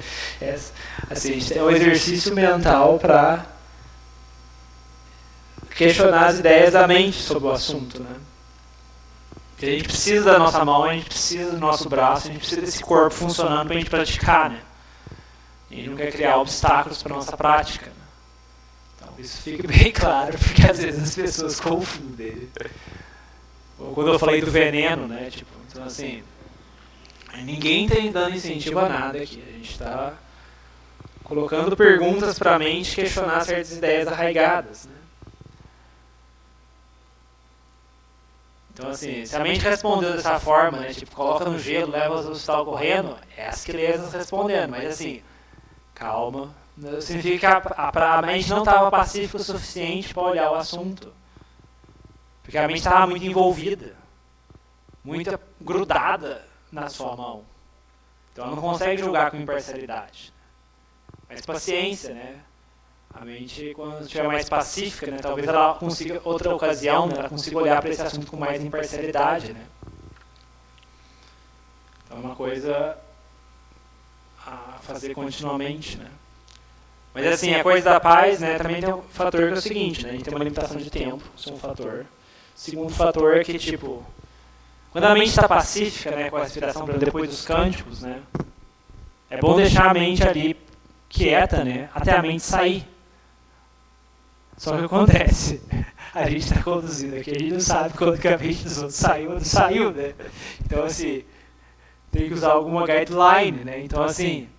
Assim, a gente tem um exercício mental para questionar as ideias da mente sobre o assunto, né? Porque a gente precisa da nossa mão, a gente precisa do nosso braço, a gente precisa desse corpo funcionando para a gente praticar, né? A gente não quer criar obstáculos para nossa prática, né? Então isso fica bem claro, porque às vezes as pessoas confundem. Ou quando eu falei do veneno, né? Tipo, então assim, ninguém está dando incentivo a nada aqui. A gente está colocando perguntas para a mente questionar certas ideias arraigadas, né? Então assim, se a mente respondeu dessa forma, né? Tipo, coloca no gelo, leva ao hospital correndo, é as crianças respondendo, mas assim, calma. Significa que a mente não estava pacífica o suficiente para olhar o assunto. Porque a mente estava muito envolvida, muito grudada na sua mão. Então ela não consegue julgar com imparcialidade. Mas paciência, né? A mente, quando estiver mais pacífica, né, talvez ela consiga, outra ocasião, né, ela consiga olhar para esse assunto com mais imparcialidade, né? Então é uma coisa a fazer continuamente, né? Mas assim, a coisa da paz, né, também tem um fator que é o seguinte, né? A gente tem uma limitação de tempo, isso é um fator. Segundo fator é que, tipo, quando a mente está pacífica, né, com a respiração, depois dos cânticos, né, é bom deixar a mente ali quieta, né, até a mente sair. Só que o que acontece? A gente está conduzindo aqui, a gente não sabe quando que a mente dos outros saiu ou não saiu, né? Então, assim, tem que usar alguma guideline, né? Então, assim,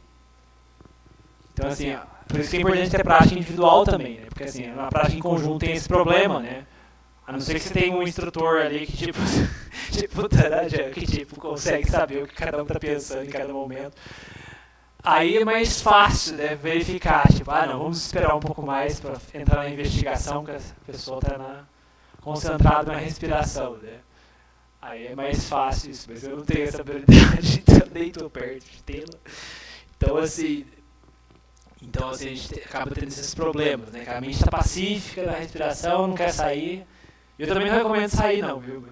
por isso que é importante ter prática individual também, né? Porque, assim, na prática em conjunto tem esse problema, né? A não ser que você tenha um instrutor ali que tipo Tarajan, que tipo consegue saber o que cada um tá pensando em cada momento. Aí é mais fácil, né, verificar, tipo, não, vamos esperar um pouco mais para entrar na investigação, que a pessoa tá concentrada na respiração, né. Aí é mais fácil isso, mas eu não tenho essa habilidade, então nem tô perto de tê-la. Então assim, a gente acaba tendo esses problemas, né, que a mente tá pacífica na respiração, não quer sair. Eu também não recomendo sair não, viu?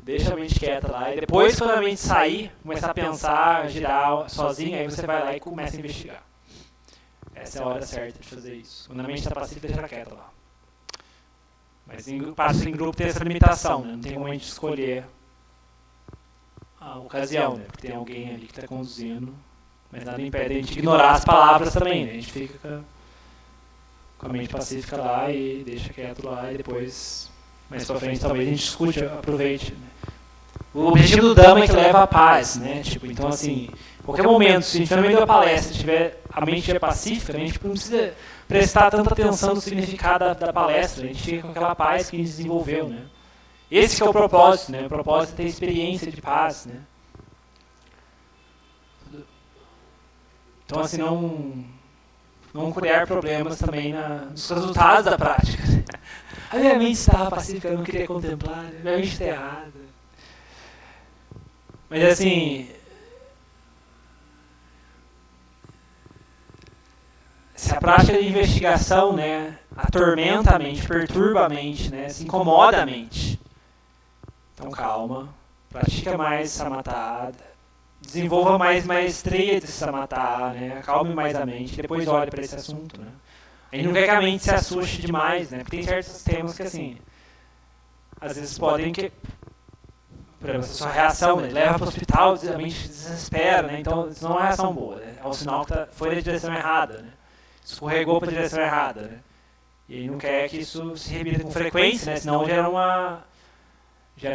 Deixa a mente quieta lá. E depois, quando a mente sair, começar a pensar, girar sozinha, aí você vai lá e começa a investigar. Essa é a hora certa de fazer isso. Quando a mente está pacífica, deixa ela quieta lá. Mas em grupo tem essa limitação, né? Não tem como a gente escolher a ocasião, né? Porque tem alguém ali que está conduzindo. Mas nada impede a gente ignorar as palavras também, né? A gente fica com a mente pacífica lá e deixa quieto lá e depois... Mais pra frente talvez a gente discute, aproveite, né? O objetivo do Dhamma é que leva à paz, né? Tipo, então assim, em qualquer momento, se a gente no meio da palestra a mente estiver pacífica, a gente não precisa prestar tanta atenção no significado da palestra, a gente fica com aquela paz que a gente desenvolveu, né? Esse que é o propósito, né? O propósito é ter experiência de paz, né? Então assim, não criar problemas também nos resultados da prática, né? A minha mente estava pacífica, eu não queria contemplar, né? Minha mente está errada. Mas assim, se a prática de investigação, né, atormenta a mente, perturba a mente, né, se incomoda a mente, então calma, pratica mais samatha, desenvolva mais maestria de samatha, né, acalme mais a mente, depois olhe para esse assunto, né. A gente não quer que a mente se assuste demais, né? Porque tem certos temas que, assim, às vezes podem que... Por exemplo, a sua reação, né? Leva para o hospital, a mente desespera, né? Então, isso não é uma reação boa, né? É um sinal que foi na direção errada, né? Escorregou para a direção errada, né? E aí não quer que isso se repita com frequência, né? Senão gera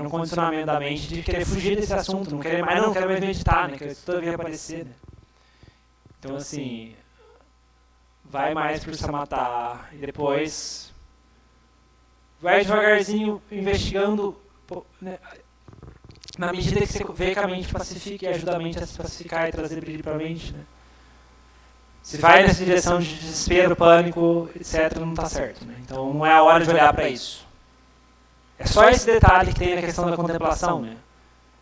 um condicionamento da mente de querer fugir desse assunto, não quero mais meditar, né? Que isso toda vez aparecer, né? Então, assim... Vai mais pro samatha e depois vai devagarzinho investigando, né, na medida que você vê que a mente pacifica e ajuda a mente a se pacificar e trazer brilho para a mente, né? Se vai nessa direção de desespero, pânico, etc, não está certo, né? Então não é a hora de olhar para isso. É só esse detalhe que tem na questão da contemplação, né?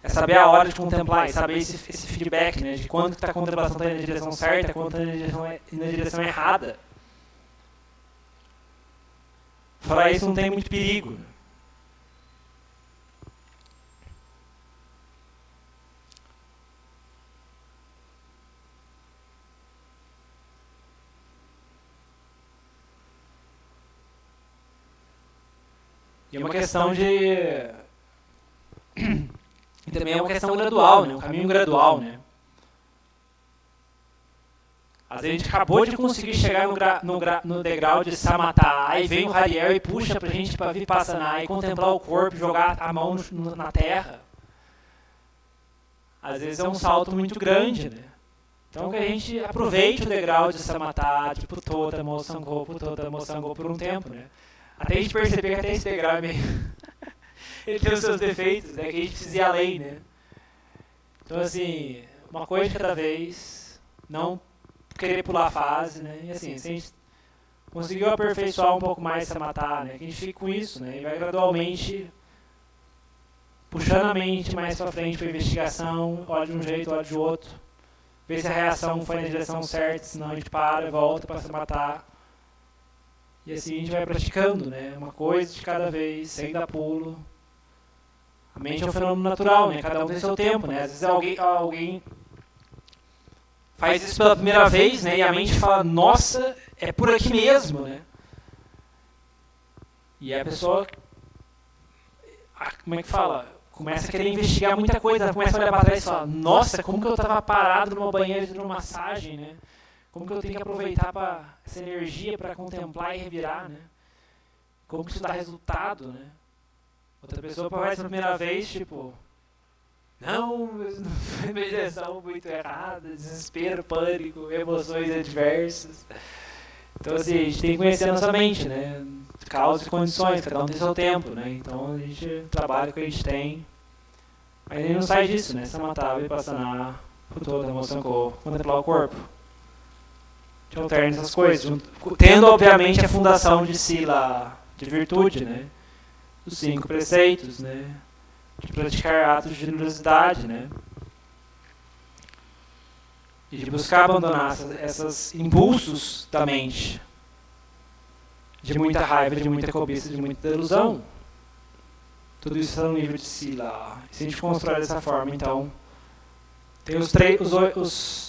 É saber a hora de contemplar e saber esse feedback, né, de quando que a contemplação está indo na direção certa, quando está indo na direção errada. Fora isso, não tem muito perigo. E é uma questão de... E também é uma questão gradual, né? Um caminho gradual, né? Às vezes a gente acabou de conseguir chegar no degrau de samatha, aí vem o Hariel e puxa pra gente pra vipassana e contemplar o corpo, jogar a mão na terra. Às vezes é um salto muito grande, né? Então que a gente aproveite o degrau de samatha, de Puttota Mossangho por um tempo, né? Até a gente perceber que até esse degrau é meio... Ele tem os seus defeitos, né? Que a gente precisa ir além, né? Então, assim, uma coisa de cada vez, não querer pular a fase, né? E assim, se a gente conseguiu aperfeiçoar um pouco mais samatha, né? Que a gente fique com isso, né? E vai gradualmente puxando a mente mais pra frente pra investigação, olha de um jeito, olha de outro, ver se a reação foi na direção certa, senão a gente para e volta pra samatha. E assim a gente vai praticando, né? Uma coisa de cada vez, sem dar pulo. A mente é um fenômeno natural, né? Cada um tem seu tempo, né? Às vezes alguém faz isso pela primeira vez, né? E a mente fala, nossa, é por aqui mesmo, né? E a pessoa, como é que fala? Começa a querer investigar muita coisa, ela começa a olhar para trás e fala, nossa, como que eu estava parado numa banheira de uma massagem, né? Como que eu tenho que aproveitar essa energia para contemplar e revirar, né? Como que isso dá resultado, né? Outra pessoa faz pela primeira vez, tipo, não, minha direção muito errada, desespero, pânico, emoções adversas. Então assim, a gente tem que conhecer a nossa mente, né? causas e condições, cada um tem seu tempo, né? Então a gente trabalha com o que a gente tem, mas a gente não sai disso, né? Samatha, Vipassana, toda emoção, contemplar o corpo. A gente alterna essas coisas, tendo obviamente a fundação de Sila, de virtude, né? Os 5 preceitos, né? De praticar atos de generosidade, né? E de buscar abandonar esses impulsos da mente, de muita raiva, de muita cobiça, de muita delusão. Tudo isso está no nível de Sila. Se a gente constrói dessa forma, então, tem os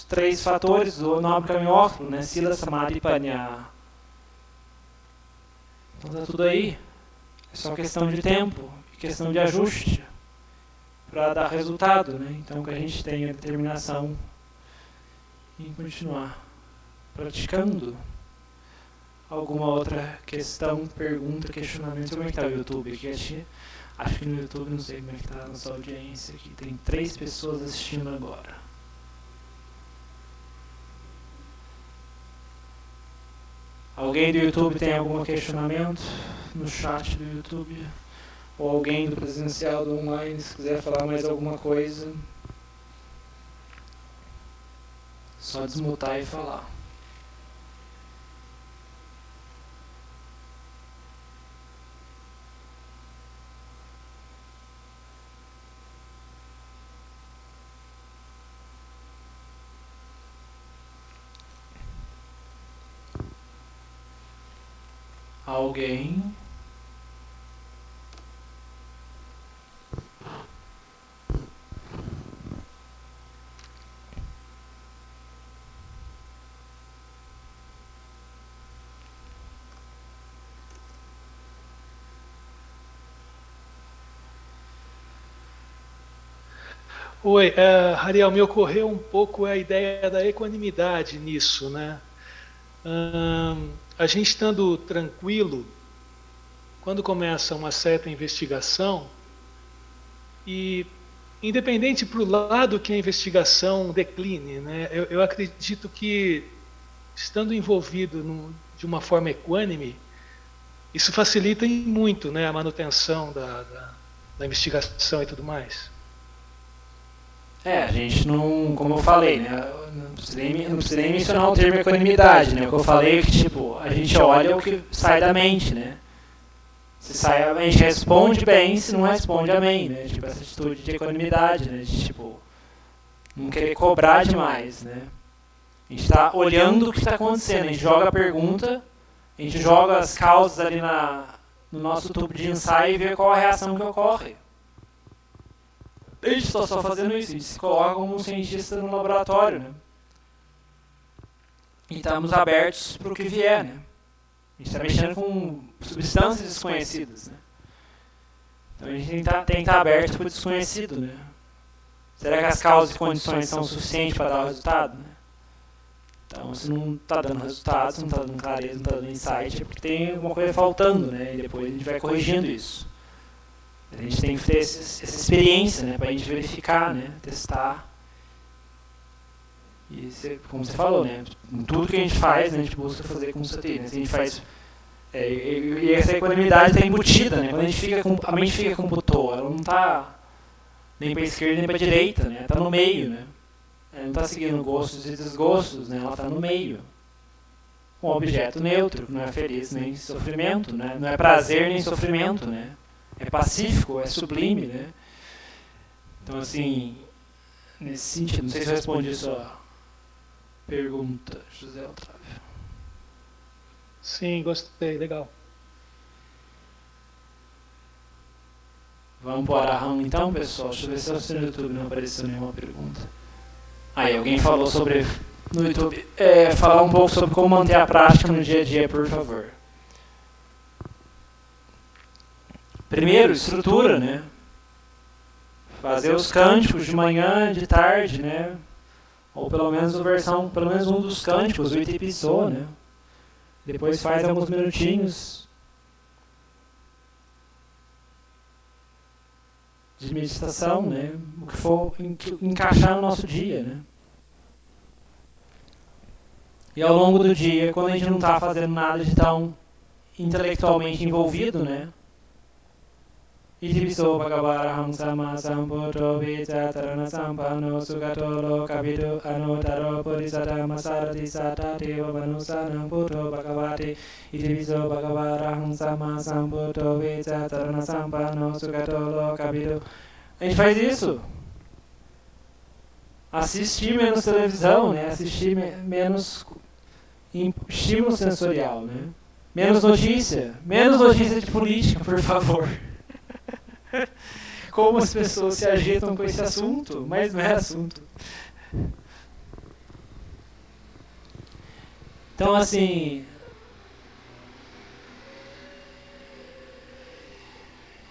3 fatores do nobre caminho óculo, né? Sila, Samadhi e Panya. Então está tudo aí. É só questão de tempo, questão de ajuste para dar resultado, né? Então que a gente tenha determinação em continuar praticando. Alguma outra questão, pergunta, questionamento? Como é que está o YouTube aqui? Acho que no YouTube, não sei como é que está a nossa audiência aqui. Tem 3 pessoas assistindo agora. Alguém do YouTube tem algum questionamento no chat do YouTube? Ou alguém do presencial, do online, se quiser falar mais alguma coisa, só desmutar e falar. Alguém? Oi, Ariel, me ocorreu um pouco a ideia da equanimidade nisso, né? A gente estando tranquilo, quando começa uma certa investigação, e independente para o lado que a investigação decline, né? Eu acredito que, estando envolvido de uma forma equânime, isso facilita muito, né, a manutenção da investigação e tudo mais. A gente não, como eu falei, né, não precisa nem mencionar o termo equanimidade, né, o que eu falei é que, tipo, a gente olha o que sai da mente, né, se sai, a gente responde bem, se não responde, amém, né, tipo, essa atitude de equanimidade, né, de, tipo, não querer cobrar demais, né, a gente está olhando o que está acontecendo, a gente joga a pergunta, a gente joga as causas ali no nosso tubo de ensaio e vê qual a reação que ocorre. A gente está só fazendo isso, a gente se coloca como um cientista no laboratório, né? E estamos abertos para o que vier, né? A gente está mexendo com substâncias desconhecidas, né? Então a gente tem que estar aberto para o desconhecido, né? Será que as causas e condições são suficientes para dar o resultado, né? Então, se não está dando resultado, se não está dando clareza, não está dando insight, é porque tem alguma coisa faltando, né? E depois a gente vai corrigindo isso. A gente tem que ter essa experiência, né, para a gente verificar, né, testar. E como você falou, né, em tudo que a gente faz, né, a gente busca fazer com sati, né, a gente faz, e essa equanimidade está embutida, né, quando a mente fica com butô, ela não está nem para a esquerda nem para a direita, né, está no meio, né, ela não está seguindo gostos e desgostos, né, ela está no meio. Um objeto neutro, não é feliz nem sofrimento, né, não é prazer nem sofrimento, né. É pacífico, é sublime, né? Então, assim, nesse sentido, não sei se eu respondi a sua pergunta, José Otávio. Sim, gostei, legal. Vamos para o Araham então, pessoal? Deixa eu ver se no YouTube não apareceu nenhuma pergunta. Aí, alguém falou sobre, no YouTube, falar um pouco sobre como manter a prática no dia a dia, por favor. Primeiro, estrutura, né? Fazer os cânticos de manhã, de tarde, né? Ou pelo menos um dos cânticos, o Itipiso, né? Depois faz alguns minutinhos de meditação, né? O que for encaixar no nosso dia, né? E ao longo do dia, quando a gente não está fazendo nada de tão intelectualmente envolvido, né? Itipiso Bhagavaraham Sama Sambuddho Vijatarana Sampano Sugato Lokavidu Anutaro Bodhisattva Sarati Sata Deva Manusanam Buddho Bhagavati Itipiso Bhagavaraham Sama Sambuddho Vijatarana Sampano Sugato Lokavidu. A gente faz isso. Assistir menos televisão, né? Assistir menos estímulo sensorial, né? Menos notícia de política, por favor. Como as pessoas se agitam com esse assunto, mas não é assunto. Então, assim,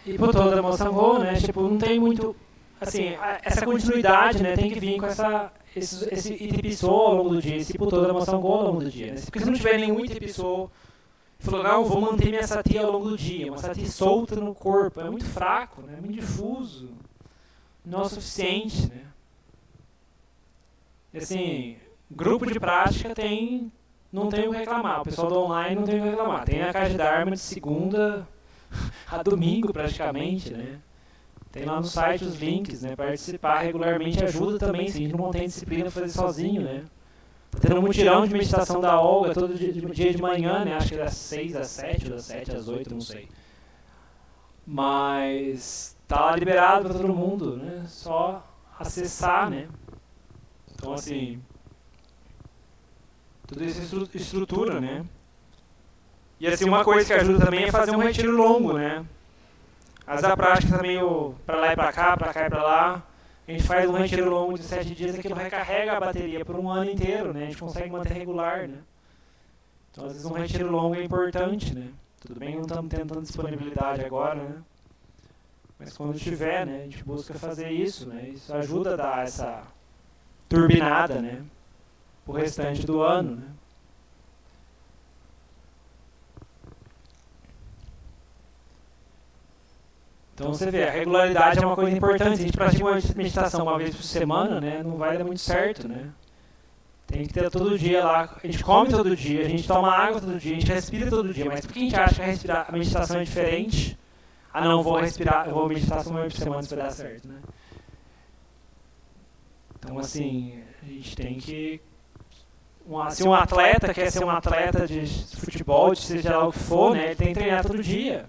e por toda a Moçambo, né, tipo, não tem muito, assim, essa continuidade, né, tem que vir com esse Itipiso ao longo do dia, esse Putô da Moçambo ao longo do dia, né? Porque se não tiver nenhum Itipiso, falou, não, vou manter minha sati ao longo do dia, uma sati solta no corpo, é muito fraco, né? É muito difuso, não é o suficiente, né? E assim, grupo de prática não tem o que reclamar, o pessoal do online não tem o que reclamar, tem a caixa de Dharma de segunda a domingo praticamente, né? Tem lá no site os links, né? Participar regularmente ajuda também, se a gente não tem disciplina para fazer sozinho, né? Tendo um mutirão de meditação da Olga todo dia de manhã, né? Acho que das 6 às 7, ou das 7 às 8, não sei. Mas tá lá liberado para todo mundo, né? Só acessar, né? Então, assim, tudo isso é estrutura, né? E assim, uma coisa que ajuda também é fazer um retiro longo, né? Às vezes a prática também, para lá e para cá e para lá. A gente faz um retiro longo de 7 dias, aquilo recarrega a bateria por um ano inteiro, né? A gente consegue manter regular, né? Então, às vezes um retiro longo é importante, né? Tudo bem que não estamos tendo tanta disponibilidade agora, né? Mas quando tiver, né? A gente busca fazer isso, né? Isso ajuda a dar essa turbinada, né? Pro restante do ano, né? Então você vê, a regularidade é uma coisa importante. Se a gente pratica uma meditação uma vez por semana, né, não vai dar muito certo, né? Tem que ter todo dia lá. A gente come todo dia, a gente toma água todo dia, a gente respira todo dia. Mas por que a gente acha que a meditação é diferente? Ah, não, vou meditar só uma vez por semana se vai dar certo, né? Então, assim, a gente tem que... Se um atleta quer ser um atleta de futebol, de seja lá o que for, né, ele tem que treinar todo dia.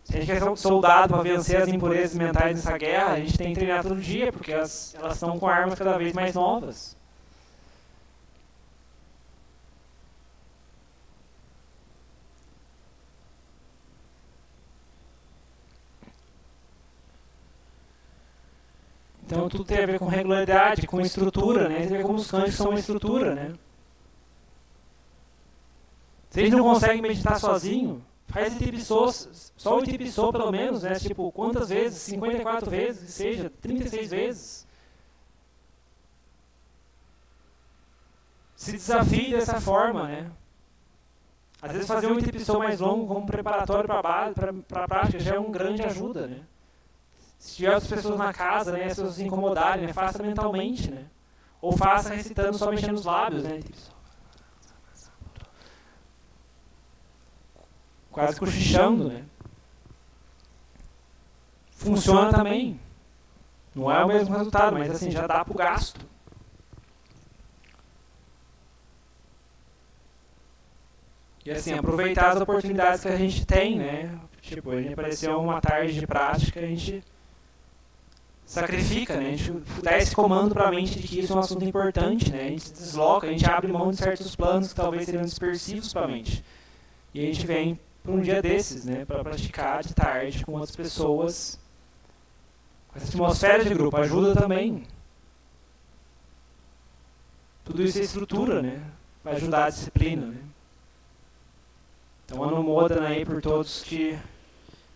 Se a gente quer ser um soldado para vencer as impurezas mentais nessa guerra, a gente tem que treinar todo dia, porque elas estão com armas cada vez mais novas. Então tudo tem a ver com regularidade, com estrutura, né? Tem a ver com os cânticos são uma estrutura, né? Se a gente não consegue meditar sozinho, faz Itipiso, só o Itipiso pelo menos, né? Tipo, quantas vezes? 54 vezes, seja 36 vezes. Se desafie dessa forma, né? Às vezes fazer um Itipiso mais longo como preparatório para a prática já é uma grande ajuda, né? Se tiver outras pessoas na casa, né, as pessoas se incomodarem, né, faça mentalmente, né? Ou faça recitando só mexendo os lábios, né? Quase cochichando, né? Funciona também. Não é o mesmo resultado, mas assim, já dá pro gasto. E assim, aproveitar as oportunidades que a gente tem, né? Tipo, a gente apareceu uma tarde de prática, a gente sacrifica, né? A gente dá esse comando para a mente de que isso é um assunto importante, né? A gente se desloca, a gente abre mão de certos planos que talvez seriam dispersivos para a mente. E a gente vem para um dia desses, né? Para praticar de tarde com outras pessoas. Com essa atmosfera de grupo ajuda também. Tudo isso é estrutura, né? Vai ajudar a disciplina, né? Então, Anumodana aí por todos que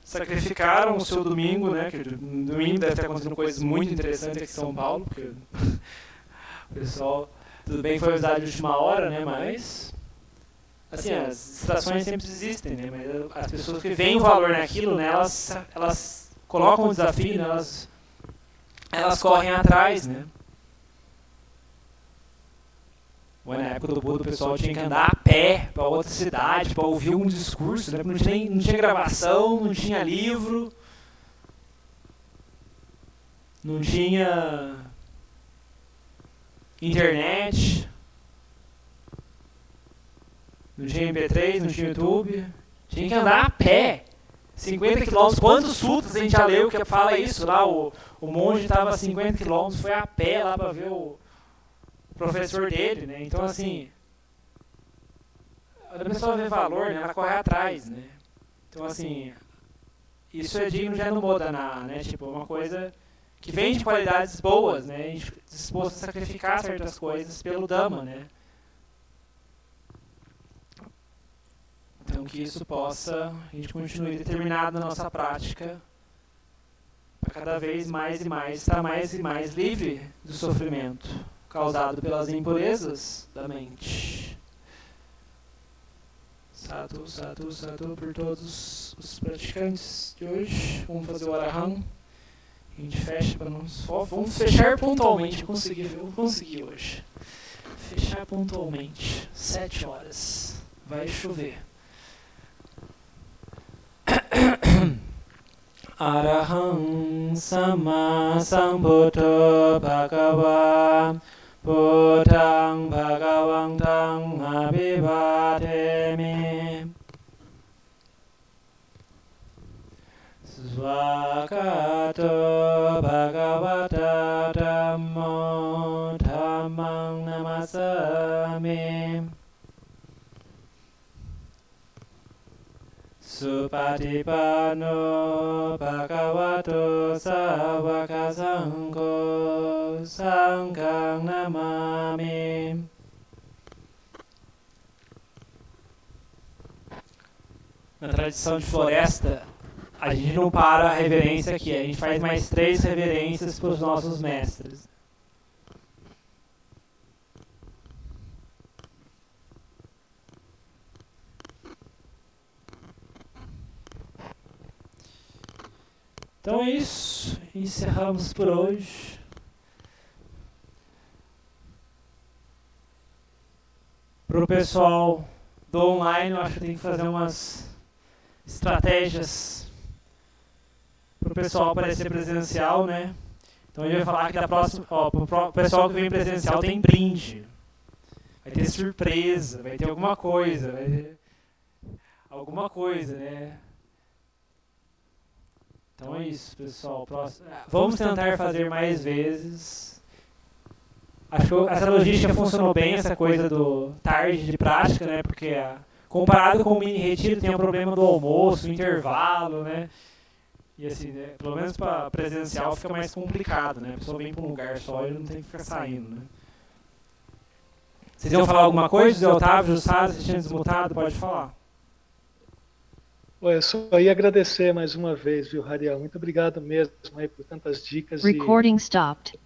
sacrificaram o seu domingo, né? Que domingo deve estar acontecendo coisas muito interessantes aqui em São Paulo, porque o pessoal, tudo bem que foi avisado de última hora, né? Mas, assim, as distrações sempre existem, né? Mas as pessoas que veem o valor naquilo, né? Elas colocam o desafio, né? Elas correm atrás, né? Ou na época do Buda o pessoal tinha que andar a pé para outra cidade para ouvir um discurso, né? Não tinha gravação, não tinha livro, não tinha internet, não tinha MP3, não tinha YouTube, tinha que andar a pé. 50 quilômetros, quantos sutras a gente já leu que fala isso lá, o monge estava a 50 quilômetros, foi a pé lá para ver o professor dele, né? Então assim, a pessoa vê valor, né? Ela corre atrás, né? Então assim, isso é digno de Anumodaná, né? Tipo, uma coisa que vem de qualidades boas, né? A gente disposto a sacrificar certas coisas pelo Dhamma, né? Então que isso possa, a gente continue determinado na nossa prática para cada vez mais e mais estar mais e mais livre do sofrimento causado pelas impurezas da mente. Sadhu, sadhu, sadhu por todos os praticantes de hoje. Vamos fazer o Araham. A gente fecha para não... Vamos fechar pontualmente. Eu consegui hoje. Fechar pontualmente. 7 horas. Vai chover. Araham Sama Sambuddho Bhagava Buddhang Bhagavantang Abhivademi Svagato Bhagavata Dhammo Dhammang Namasami Supatipano Bhagavato Savaka Sangho Sanghang Namami. Na tradição de floresta, a gente não para a reverência aqui, a gente faz mais 3 reverências para os nossos mestres. Então é isso, encerramos por hoje. Para o pessoal do online, eu acho que tem que fazer umas estratégias para o pessoal aparecer presencial, né? Então a gente vai falar que da próxima, para o pessoal que vem presencial tem brinde, vai ter surpresa, vai ter alguma coisa, né? Então é isso, pessoal. Vamos tentar fazer mais vezes. Acho que essa logística funcionou bem, essa coisa do tarde de prática, né? Porque comparado com o mini retiro tem o problema do almoço, do intervalo, né? E assim, né? Pelo menos para presencial fica mais complicado, né? A pessoa vem para um lugar só e não tem que ficar saindo, né? Vocês iam falar alguma coisa? Zé Otávio, Jussara, vocês tinham desmutado? Pode falar. Eu só ia agradecer mais uma vez, viu, Hariel? Muito obrigado mesmo aí por tantas dicas. Recording stopped.